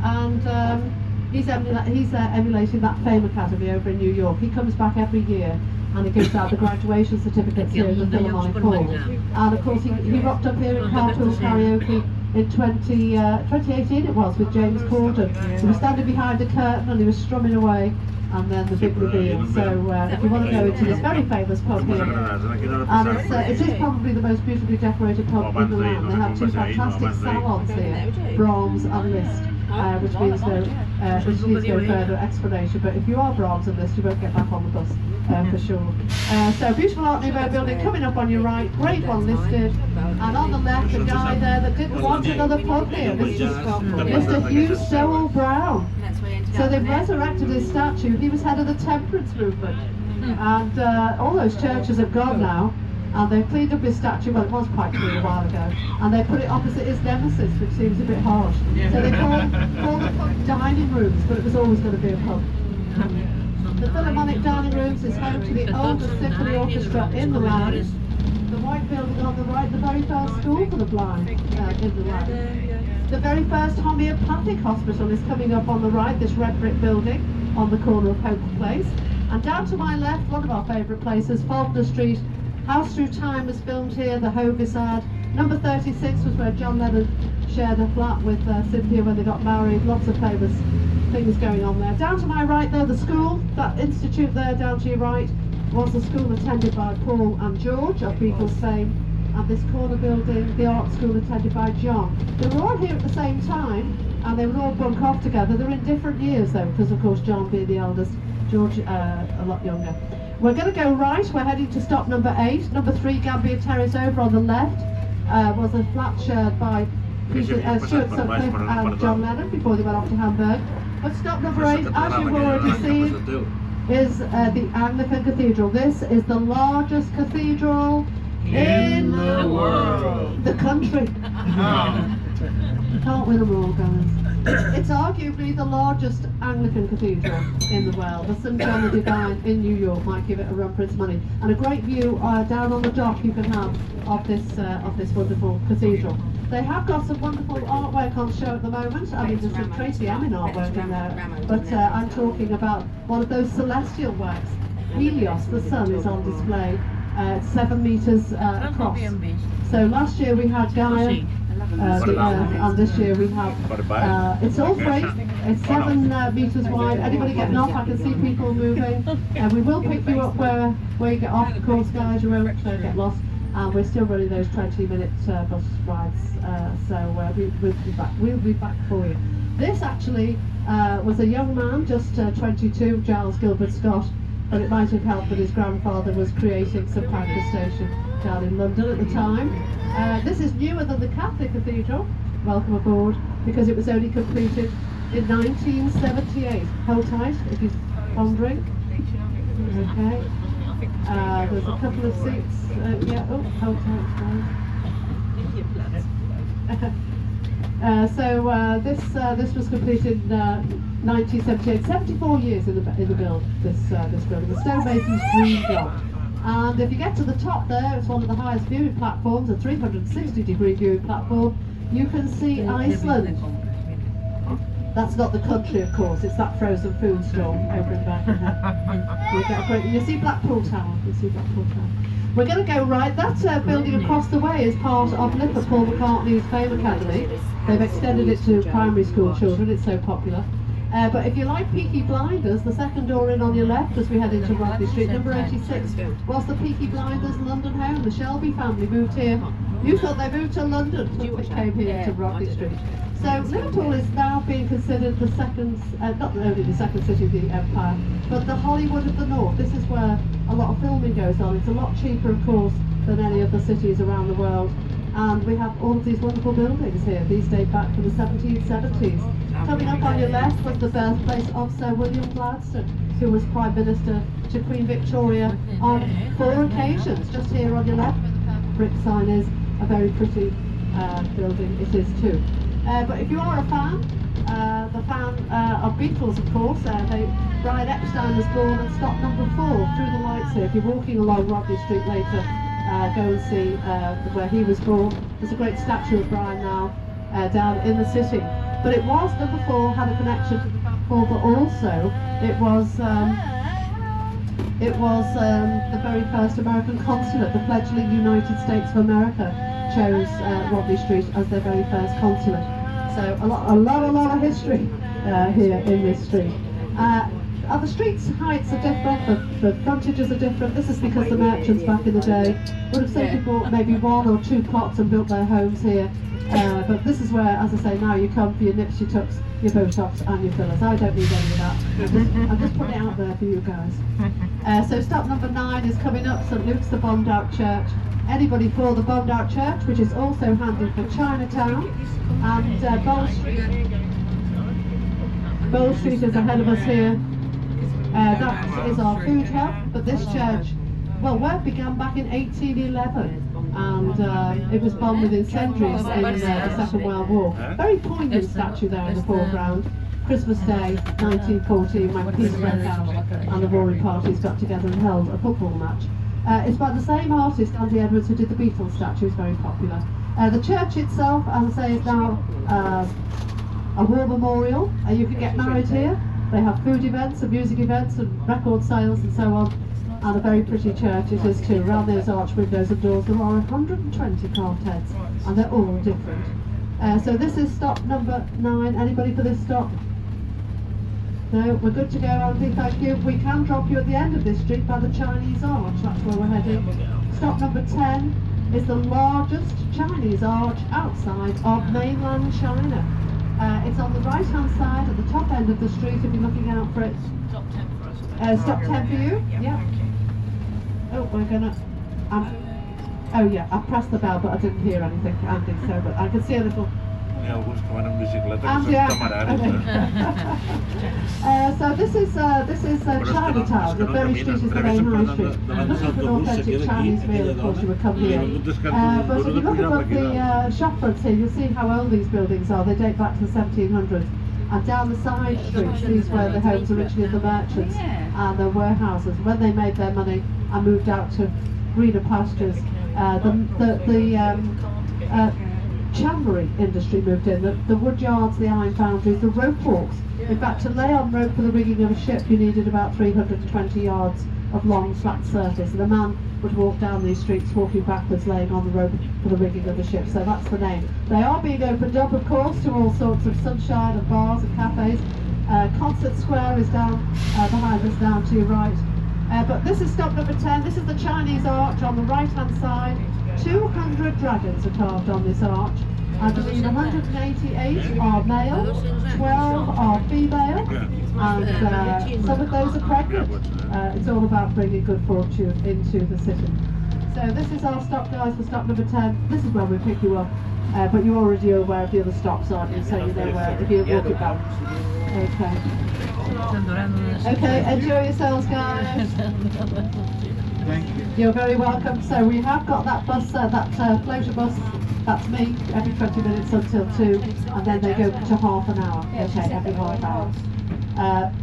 and he's emulating that Fame Academy over in New York. He comes back every year and he gives out the graduation certificates here at the Philharmonic Hall. And of course he rocked up here in Carpool Karaoke in 2018 it was, with James Corden. He was standing behind a curtain and he was strumming away, and then the big reveal. So if you want to go into this very famous pub here, and it is probably the most beautifully decorated pub in the land. They have two fantastic salons here, Brahms and Liszt. Which needs no further explanation, but if you are Brahms and Liszt, you won't get back on the bus for sure. So beautiful Art Nouveau building coming up on your right, Grade 1 listed, and on the left the guy there that didn't want another pub here, Mr. Hugh Stowell Brown. So they've resurrected his statue. He was head of the temperance movement, and all those churches have gone now. And they've cleaned up his statue, well it was quite clean a while ago, and they put it opposite his nemesis, which seems a bit harsh. So they call the pub dining rooms, but it was always going to be a pub. The Philharmonic dining rooms is home to the oldest symphony orchestra in the land. The white building on the right, the very first school for the blind in the land. The very first homeopathic hospital is coming up on the right, this red brick building on the corner of Hope Place. And down to my left, one of our favourite places, Faulkner Street. House Through Time was filmed here, the Hovisad. Number 36 was where John Lennon shared a flat with Cynthia when they got married. Lots of famous things going on there. Down to my right there, the school, that institute there down to your right, was a school attended by Paul and George of Beatles fame. And this corner building, the art school attended by John. They were all here at the same time, and they would all bunk off together. They're in different years though, because of course John being the eldest, George a lot younger. We're going to go right, we're heading to stop number 8. Number 3, Gambier Terrace over on the left, was a flat shared by Stuart Sutcliffe and John Lennon before they went off to Hamburg. But stop number 8, as you've already seen, is the Anglican Cathedral. This is the largest cathedral in the world. The country. Can't win them all, guys. It's arguably the largest Anglican cathedral in the world. The St. John the Divine in New York might give it a run for its money. And a great view down on the dock you can have of this wonderful cathedral. They have got some wonderful artwork on show at the moment. I mean, there's some Tracy Emin artwork in there, but I'm talking about one of those celestial works. Helios, the sun, is on display. 7 meters across. So last year we had Gaia, the Earth, and this year we have, it's all free, it's 7 meters wide. Anybody getting off, I can see people moving, and we will pick you up where you get off, of course guys, you won't get lost, and we're still running those 20-minute bus rides, so we'll be back for you. This actually was a young man, just 22, Giles Gilbert Scott, but it might have helped that his grandfather was creating some kind of a station down in London at the time. This is newer than the Catholic Cathedral, welcome aboard, because it was only completed in 1978. Hold tight if you're wondering. Okay. There's a couple of seats. Yeah, oh, hold tight, guys. This was completed in 1978, 74 years in the build. This building, the stonemason's dream job. And if you get to the top there, it's one of the highest viewing platforms, a 360-degree viewing platform. You can see Iceland. That's not the country, of course. It's that frozen food store over in the back. You see Blackpool Tower. We're going to go right. That building across the way is part of Liverpool McCartney's Fame Academy. They've extended it to primary school children. It's so popular. But if you like Peaky Blinders, the second door in on your left as we head into Rodney Street, number 86, was the Peaky Blinders London home. The Shelby family moved here. You thought they moved to London, which came here to Rodney Street. So Liverpool is now being considered the second, not only the second city of the empire, but the Hollywood of the North. This is where a lot of filming goes on. It's a lot cheaper, of course, than any of the cities around the world. And we have all of these wonderful buildings here. These date back to the 1770s. Coming up on your left was the birthplace of Sir William Gladstone, who was Prime Minister to Queen Victoria on 4 occasions. Just here on your left, brick sign is a very pretty building. It is too. But if you are a fan, the fan of Beatles, of course, Brian Epstein was born at stop number 4 through the lights here. If you're walking along Rodney Street later, go and see where he was born. There's a great statue of Brian now down in the city. But it was number 4, had a connection to the 4, but also it was the very first American consulate. The fledgling United States of America chose Rodney Street as their very first consulate. So a lot of history here in this street. The streets' heights are different, the frontages are different. This is because the merchants back in the day would have simply bought maybe 1 or 2 plots and built their homes here. But this is where, as I say, now you come for your nips, your tucks, your Botox and your fillers. I don't need any of that. I'm just putting it out there for you guys. So stop number 9 is coming up, St Luke's, the bombed out church. Anybody for the bombed out church, which is also handy for Chinatown. And Bow Street is ahead of us here. That is our food hub, but this church, well, work began back in 1811. And it was bombed with incendiaries in the Second World War. Very poignant statue there in the foreground. Christmas Day, 1914, when peace broke out and the warring parties got together and held a football match. It's by the same artist, Andy Edwards, who did the Beatles statue. It's very popular. The church itself, as I say, is now a war memorial. You can get married here. They have food events and music events and record sales and so on. And a very pretty church it is too. Around those arch windows and doors there are 120 carved heads, and they're all different. So this is stop number 9. Anybody for this stop? No, we're good to go, Andy, thank you. We can drop you at the end of this street by the Chinese Arch, that's where we're heading. Stop number 10 is the largest Chinese arch outside of mainland China. It's on the right hand side at the top end of the street if you're looking out for it. Stop 10 for us. Stop 10 for you? Yeah. Oh, we're gonna. Oh yeah, I pressed the bell, but I didn't hear anything, Andy. So, but I could see a little. Andy, so this is Chinatown. The very street is the main high street. Looking for an authentic Chinese meal, of course, you would come here. But if you look above the shop fronts here, you'll see how old these buildings are. They date back to the 1700s. And down the side streets, these were the homes originally of the merchants and the warehouses. When they made their money and moved out to greener pastures, chandlery industry moved in, the wood yards, the iron foundries, the rope walks. In fact, to lay on rope for the rigging of a ship, you needed about 320 yards of long flat surface, and a man would walk down these streets walking backwards, laying on the rope for the rigging of the ship. So that's the name. They are being opened up, of course, to all sorts of sunshine and bars and cafes. Concert Square is down behind us, down to your right. But this is stop number 10. This is the Chinese Arch on the right hand side. 200 dragons are carved on this arch. I believe 188 are male, 12 are female, and some of those are pregnant. It's all about bringing good fortune into the city. So this is our stop, guys, for stop number 10. This is where we pick you up, but you're already aware of the other stops, aren't you? So you know where, if you're walking back. Okay. Okay, enjoy yourselves, guys. Thank you. You're very welcome. So we have got that bus, that floater bus That's me, every 20 minutes until 2, and then they go to half an hour, okay, every half hour.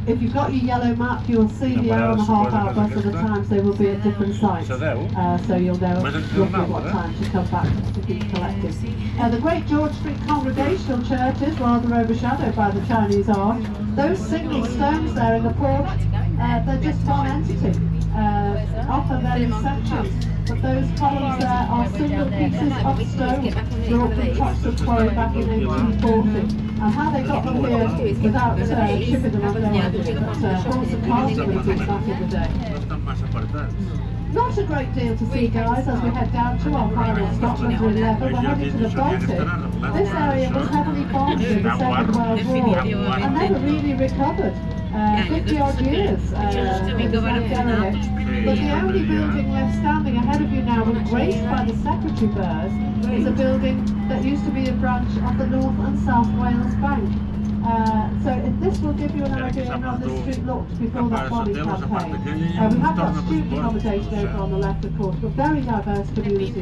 If you've got your yellow map, you'll see the hour and a half hour bus and the times they will be at different sites. So you'll know roughly what time to come back to be collected. The Great George Street Congregational Church is rather overshadowed by the Chinese Arch. Those single stones there in the porch, they're just one entity. Often they're in sections, but those columns there are single pieces of stone brought from trucks of quarry back in 1840. And how they got them here without shipping them, I've no idea, but horse and cart communities back in the day. Not a great deal to see, guys, as we head down to our final stop, number 11. We're heading to the Baltic. This area was heavily bombed in the Second World War and never really recovered. 50 odd years it was derelict. But the only building left standing ahead of you now and graced by the Secretary Birds is a building that used to be a branch of the North and South Wales Bank. So this will give you an idea of how this street looked before that bombing campaign. We have got student accommodation over on the left, of course, but very diverse communities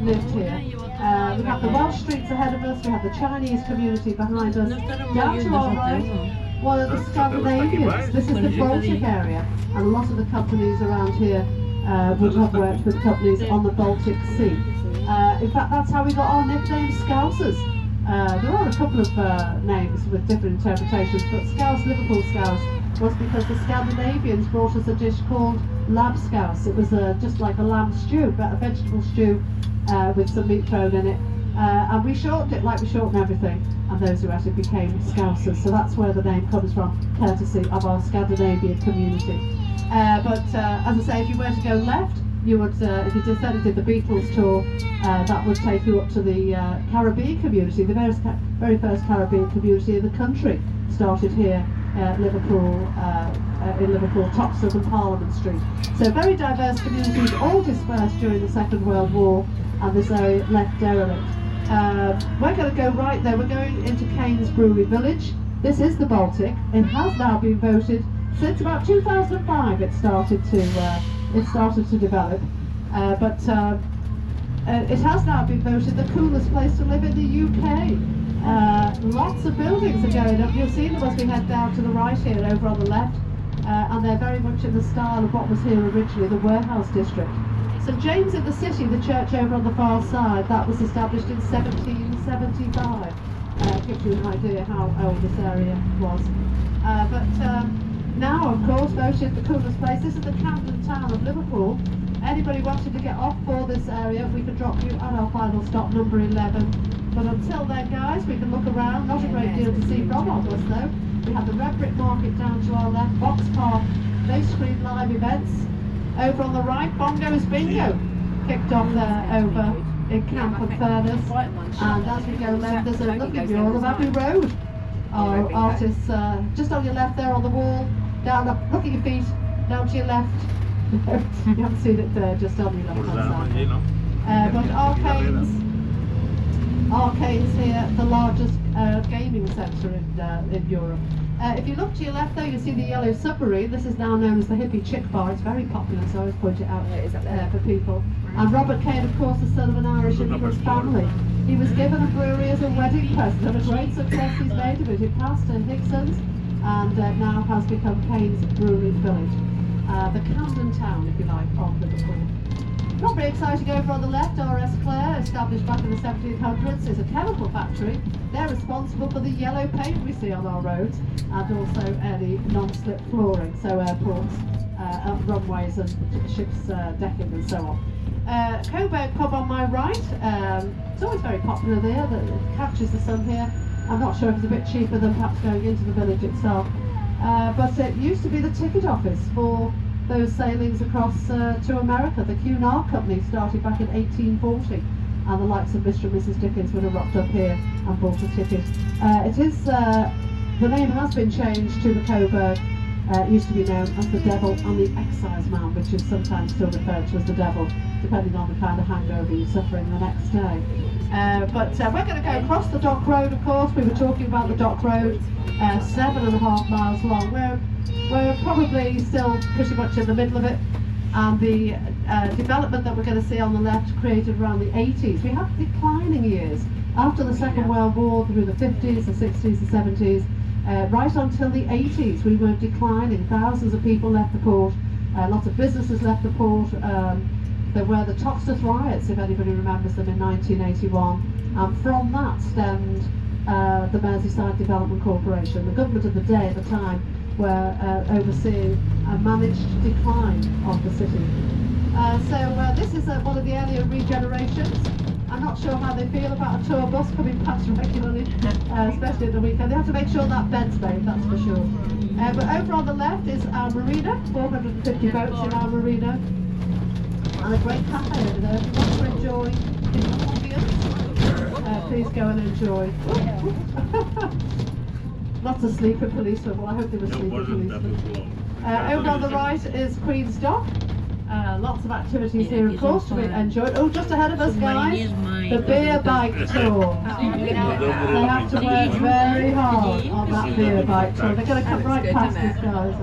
lived here. We have the Welsh streets ahead of us, we have the Chinese community behind us. Down to our right, one of the Scandinavians. This is the Baltic area, and a lot of the companies around here would have worked with companies on the Baltic Sea. In fact, that's how we got our nickname Scousers. There are a couple of names with different interpretations, but Scouse, Liverpool Scouse, was because the Scandinavians brought us a dish called lamb scouse. It was just like a lamb stew, but a vegetable stew with some meat thrown in it. And we shortened it like we shorten everything, and those who ate it became Scousers. So that's where the name comes from, courtesy of our Scandinavian community. But as I say, if you were to go left, you would, if you descended the Beatles tour, that would take you up to the Caribbean community, the very first Caribbean community in the country. Started here at Liverpool, in Liverpool, Topsfield and Parliament Street. So very diverse communities, all dispersed during the Second World War, and this area left derelict. We're going to go right there, we're going into Keynes Brewery Village. This is the Baltic. It has now been voted, since about 2005 it started to develop, but it has now been voted the coolest place to live in the UK. Lots of buildings are going up. You'll see them as we head down to the right here, over on the left, and they're very much in the style of what was here originally, the warehouse district. St James in the City, the church over on the far side, that was established in 1775. Gives you an idea how old this area was. Now, of course, voted the coolest place. This is the Camden town of Liverpool. Anybody wanted to get off for this area, we can drop you at our final stop, number 11. But until then, guys, we can look around. Not a great deal to see from our bus, though. We have the Red Brick Market down to our left, Box Park, they screen live events. Over on the right, Bongo's Bingo, kicked off there over in Camp and Furness. And as we go left, there's a lovely mural of Abbey Road. Our artists, just on your left there on the wall, down up, look at your feet, down to your left. You haven't seen it there, just on your left hand side. But Arcade's here, the largest gaming centre in Europe. If you look to your left though, you see the yellow submarine. This is now known as the Hippie Chick Bar. It's very popular, so I always point it out for people. And Robert Kane, of course, the son of an Irish immigrant family. He was given a brewery as a wedding present, and a great success he's made of it. It passed to Hickson's, and now has become Keynes Brewery Village. The Camden town, if you like, of Liverpool. Not very exciting over on the left, RS Clare, established back in the 1700s, is a chemical factory. They're responsible for the yellow paint we see on our roads, and also any non-slip flooring, so airports, runways and ships decking and so on. Coburg pub on my right, it's always very popular there, it catches the sun here. I'm not sure if it's a bit cheaper than perhaps going into the village itself, but it used to be the ticket office for those sailings across to America. The Cunard Company started back in 1840, and the likes of Mr. and Mrs. Dickens would have rocked up here and bought a ticket. The name has been changed to the Coburg. It used to be known as the Devil and the Excise Man, which is sometimes still referred to as the Devil, depending on the kind of hangover you're suffering the next day. But we're going to go across the Dock Road, of course. We were talking about the Dock Road, 7.5 miles long. We're probably still pretty much in the middle of it, and the development that we're going to see on the left created around the 80s. We had declining years after the Second World War through the 50s, the 60s, the 70s, right until the 80s. We were declining. Thousands of people left the port. Lots of businesses left the port. There were the Toxteth riots, if anybody remembers them, in 1981. And from that stemmed the Merseyside Development Corporation. The government of the day at the time were overseeing a managed decline of the city. So this is one of the earlier regenerations. I'm not sure how they feel about a tour bus coming past regularly, especially at the weekend. They have to make sure that bed's made, that's for sure. But over on the left is our marina, 450 boats in our marina. And a great cafe over there. If you want to enjoy the ambience, please go and enjoy. Lots of sleeping policemen. Well, I hope they were sleeping policemen. Over on the right is Queen's Dock. Lots of activities here, of course, to be enjoyed. Oh, just ahead of us, guys, the beer bike tour. They have to work very hard on that beer bike tour. They're going to come right past us, guys.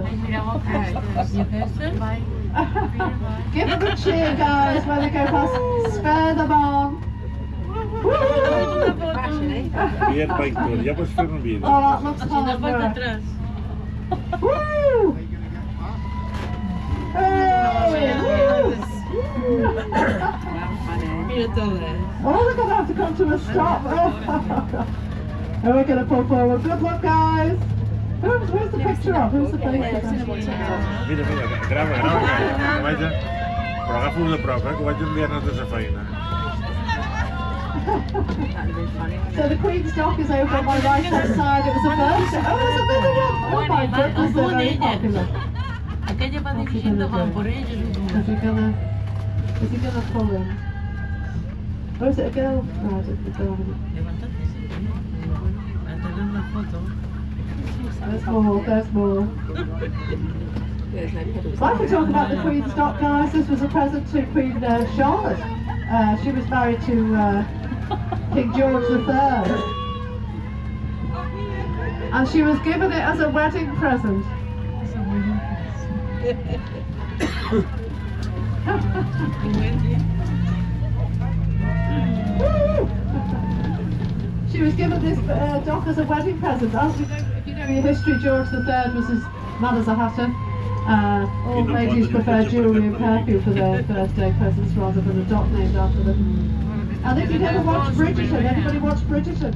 Give them a cheer, guys, when they go past. Spur them on. Beer bike tour, ja pots fer un vídeo. Oh, that looks hard work. Woo! Hey! Oh, they're going to have to come to a stop. And we're going to pull forward. Good luck, guys. Where's the picture of? Who's the face? Mira, grava, que vaig a... Però agafo-ho de prop, que vaig enviar notes de feina. So the Queen's Dock is over on my right hand side. It was a first. Oh, there's another one. Oh my goodness, they're very popular. Aquella va dirigiendo van por ellos. Is he gonna pull in? Oh, is it a girl? No, it's a girl. There's more, there's more. I can talk about the Queen's Dock, guys. This was a present to Queen Charlotte. She was married to King George III. And she was given it as a wedding present. She was given this dock as a wedding present. As we know, if you know your history, George III was as mad as a hatter. All ladies prefer jewellery and perfume for their birthday presents rather than a dock named after them. And if you never watched Bridgerton, anybody watched Bridgerton?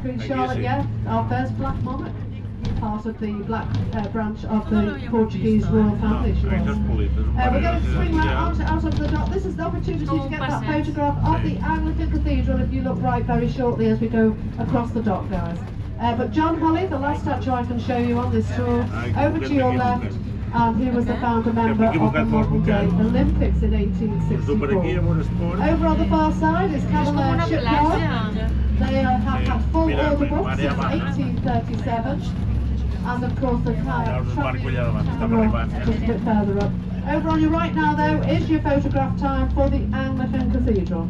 Queen Charlotte, yeah, our first black monarch. Part of the black branch of the Portuguese royal family she was. We're going to swing right out of the dock. This is the opportunity to get that photograph of the Anglican Cathedral if you look right very shortly as we go across the dock, guys. But John Hulley, the last statue I can show you on this tour, over to your left, and he was the founder member of the modern day Olympics in 1864. Over on the far side is Cavalier Shipyard. They have had full order books since 1837. And of course the car just a bit further up. Over on your right now though is your photograph time for the Anglican Cathedral.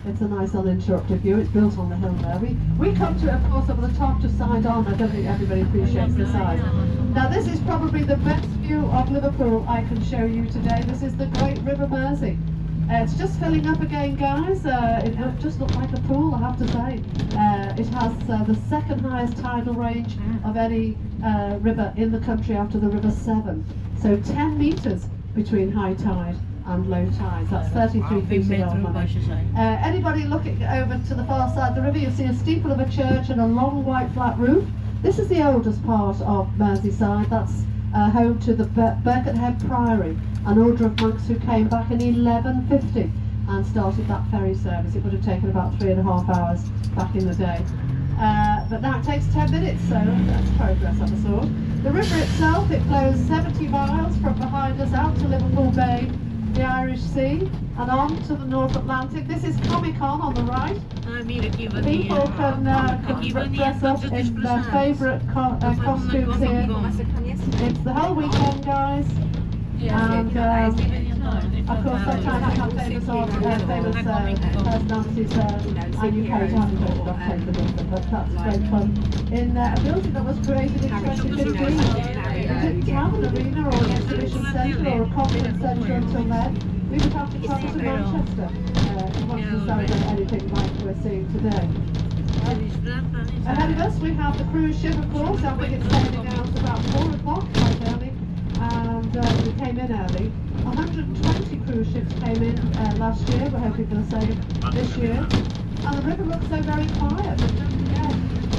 It's a nice uninterrupted view. It's built on the hill there. We come to it of course up at the top just side on. I don't think everybody appreciates the size. Now this is probably the best view of Liverpool I can show you today. This is the Great River Mersey. It's just filling up again, guys. It just looked like a pool, I have to say. It has the second highest tidal range of any river in the country after the River Severn. So 10 metres between high tide and low tide. That's 33 feet above money. Anybody looking over to the far side of the river, you'll see a steeple of a church and a long white flat roof. This is the oldest part of Merseyside. That's home to the Birkenhead Priory, an order of monks who came back in 1150 and started that ferry service. It would have taken about 3.5 hours back in the day. But now it takes 10 minutes, so that's progress of a sort. The river itself, it flows 70 miles from behind us out to Liverpool Bay, the Irish Sea, and on to the North Atlantic. This is Comic-Con on the right. People can dress up in their favourite costumes here. It's the whole weekend, guys. And of course, they're trying to have famous personalities, and you pay to have a photograph taken of them, but that's great fun. In a building that was created in 2015. didn't have an arena or an exhibition centre or a conference centre until then, we would have to travel to Manchester if we wanted to celebrate anything like we're seeing today. Ahead of us we have the cruise ship, of course. I think it's sailing out about 4 o'clock, quite early, and we came in early. 120 cruise ships came in last year. We're hoping for the same this year. And the river looks so very quiet, but don't forget,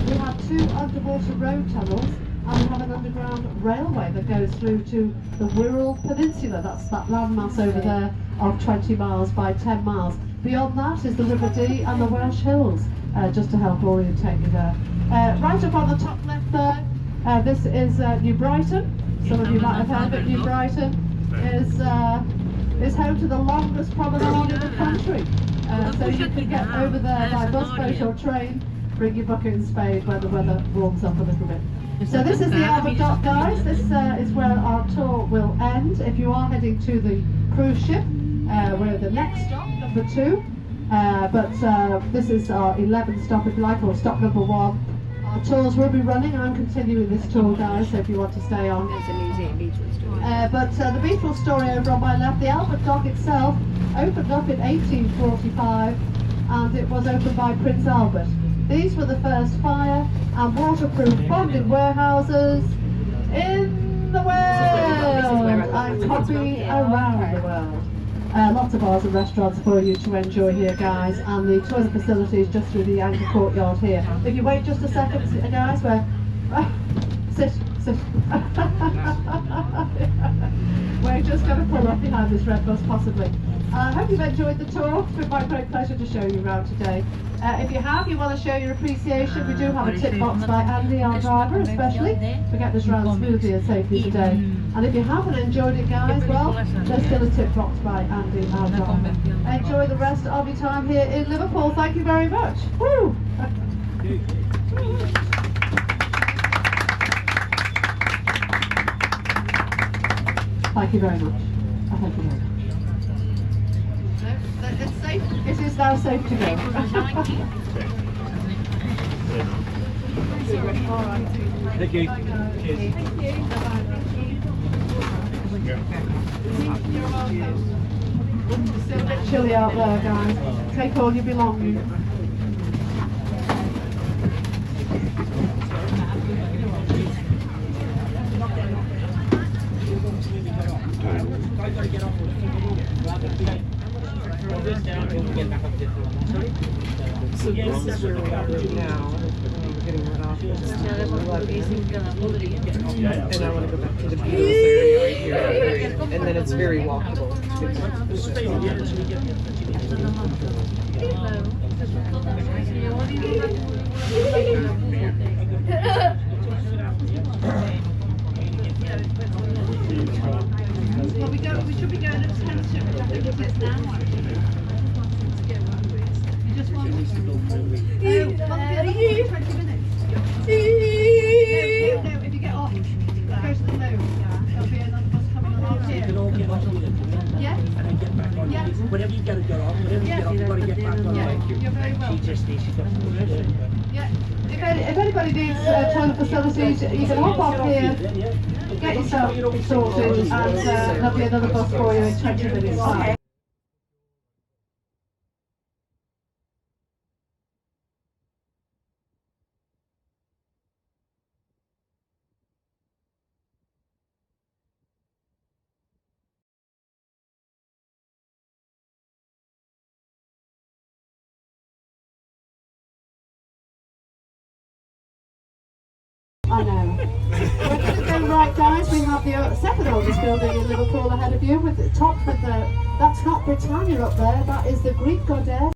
we have 2 underwater road tunnels, and we have an underground railway that goes through to the Wirral Peninsula. That's that landmass over there of 20 miles by 10 miles. Beyond that is the River Dee and the Welsh Hills, just to help orientate you there. Right up on the top left there, this is New Brighton. Some of you might have heard that New Brighton is home to the longest promenade in the country. So you can get over there by bus, boat or train, bring your bucket and spade when the weather warms up a little bit. So this is the Albert Dock, guys. This is where our tour will end. If you are heading to the cruise ship, we're at the next stop, number 2. But this is our 11th stop, if you like, or stop number 1. Our tours will be running. I'm continuing this tour, guys, so if you want to stay on. There's a museum Beatles story. But the Beatles story over on my left, the Albert Dock itself opened up in 1845, and it was opened by Prince Albert. These were the first fire and waterproof bonded warehouses in the world, and copied around the world. Lots of bars and restaurants for you to enjoy here, guys, and the toilet facilities just through the Anchor Courtyard here. If you wait just a second, guys, sit. We're just going to pull up behind this red bus, possibly. I hope you've enjoyed the tour. It's been my great pleasure to show you around today. If you have, you want to show your appreciation, we do have a tip box by Andy, our driver, especially, to get this round smoothly and safely today. And if you haven't enjoyed it, guys, well, there's still a tip box by Andy, our driver. Enjoy the rest of your time here in Liverpool. Thank you very much. Woo! Thank you very much. Thank you very much. It's safe. It is now safe to go. Thank you. Cheers. You're welcome. It's still a bit chilly out there, guys. Take all your belongings. So this is where we are now. We're getting rid off. And I want to go back to the Beatles area right here. And then it's very walkable. Well, we should be going to 10 which I think it's now. You just want to 20 minutes. No, if you get off, go to the loo. There'll be another bus coming along here. Yeah? Yeah. Whenever you get off, whenever you get off, you've got to get back on. Yeah, you're very welcome. Yeah. If anybody needs toilet facilities, you can hop off here, get yourself sorted, and there'll be another bus for you in 20 minutes time. I know. We're going to go right, guys. We have the second oldest building in Liverpool ahead of you, with the top with the. That's not Britannia up there. That is the Greek goddess.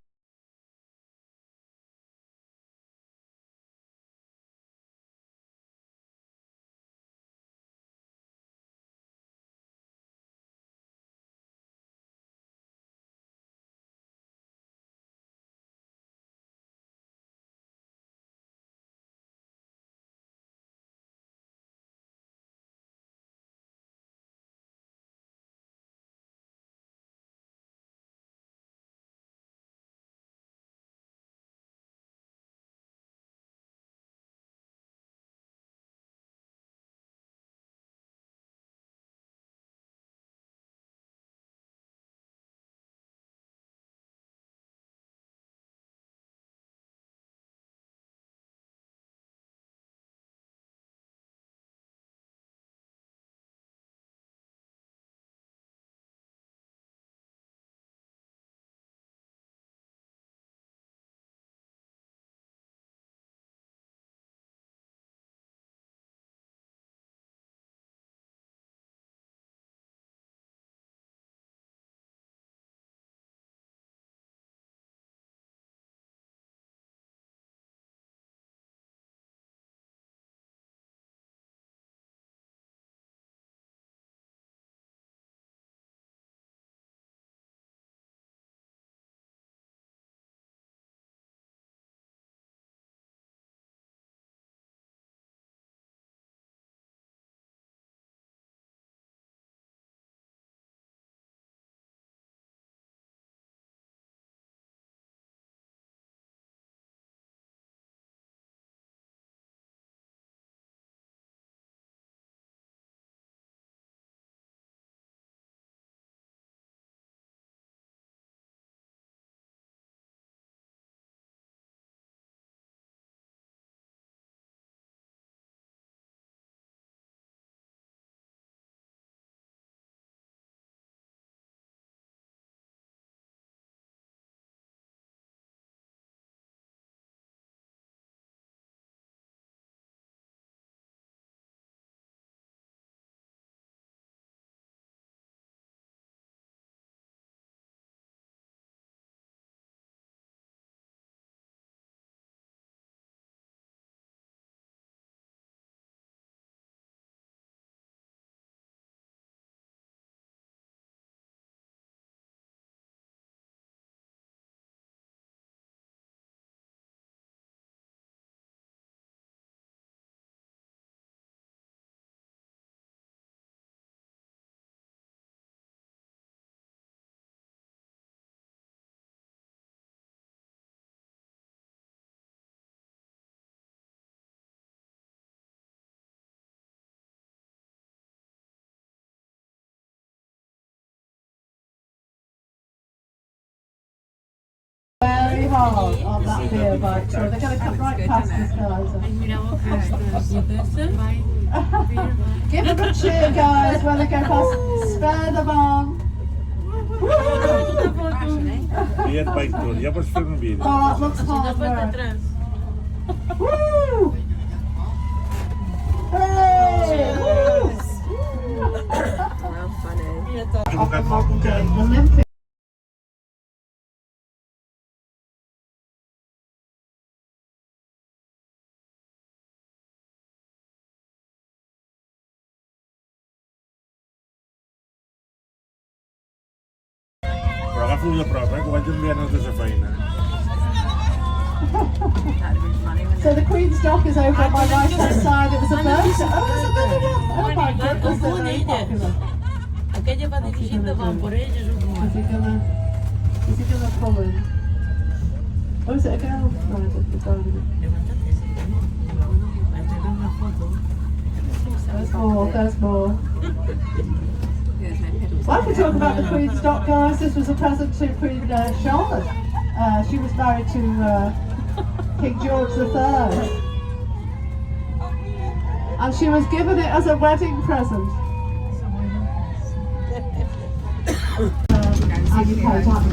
cars on that beer bike tour. They're going to come right past us, guys. Give them a cheer, guys, when they go past. Spare them on. Beer bike tour, ja pots fer un vídeo. Oh, that looks hard work. Woo! Hey! Woo! How funny. Off the modern day Olympic. Però agafo-ho de prop, que ho vaig enviant des de feina. So the Queen's Dock is over on my right hand side. It was a birthday. Oh, there's another one. Oh my goodness, they're very popular. Aquella va dirigindo, van por ellos. Is he gonna pull in? Oh, is it a girl? No, it's a girl. Levántate, sí. Ahí te veo una foto. There's more. Well, we talk about the Queen's Dock, guys. This was a present to Queen Charlotte. She was married to King George III. And she was given it as a wedding present. And you can't have it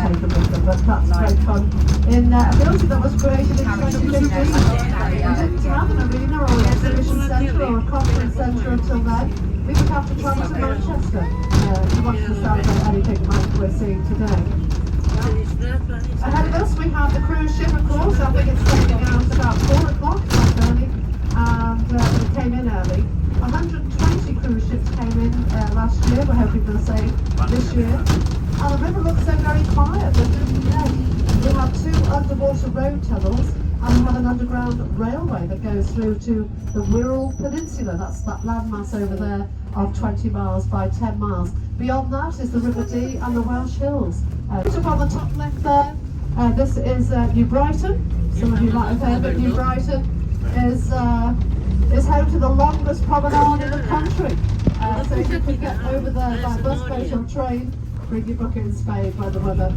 taken with them, but that's very fun. In a building that was created in 2015, we didn't have an arena or an exhibition centre or a conference centre until then. We would have to travel to Manchester if we wanted to celebrate anything like we're seeing today. Ahead of us we have the cruise ship, of course. I think it's taking out about 4 o'clock, quite early, and it came in early. 120 cruise ships came in last year. We're hoping for the same this year. And the river looks so very quiet. We have 2 underwater road tunnels, and we have an underground railway that goes through to the Wirral Peninsula. That's that landmass over there of 20 miles by 10 miles. Beyond that is the River Dee and the Welsh Hills. Up on the top left there, this is New Brighton. Some of you might have heard that New Brighton is home to the longest promenade in the country. So you can get over there by bus, boat or train, bring your bucket and spade by the weather.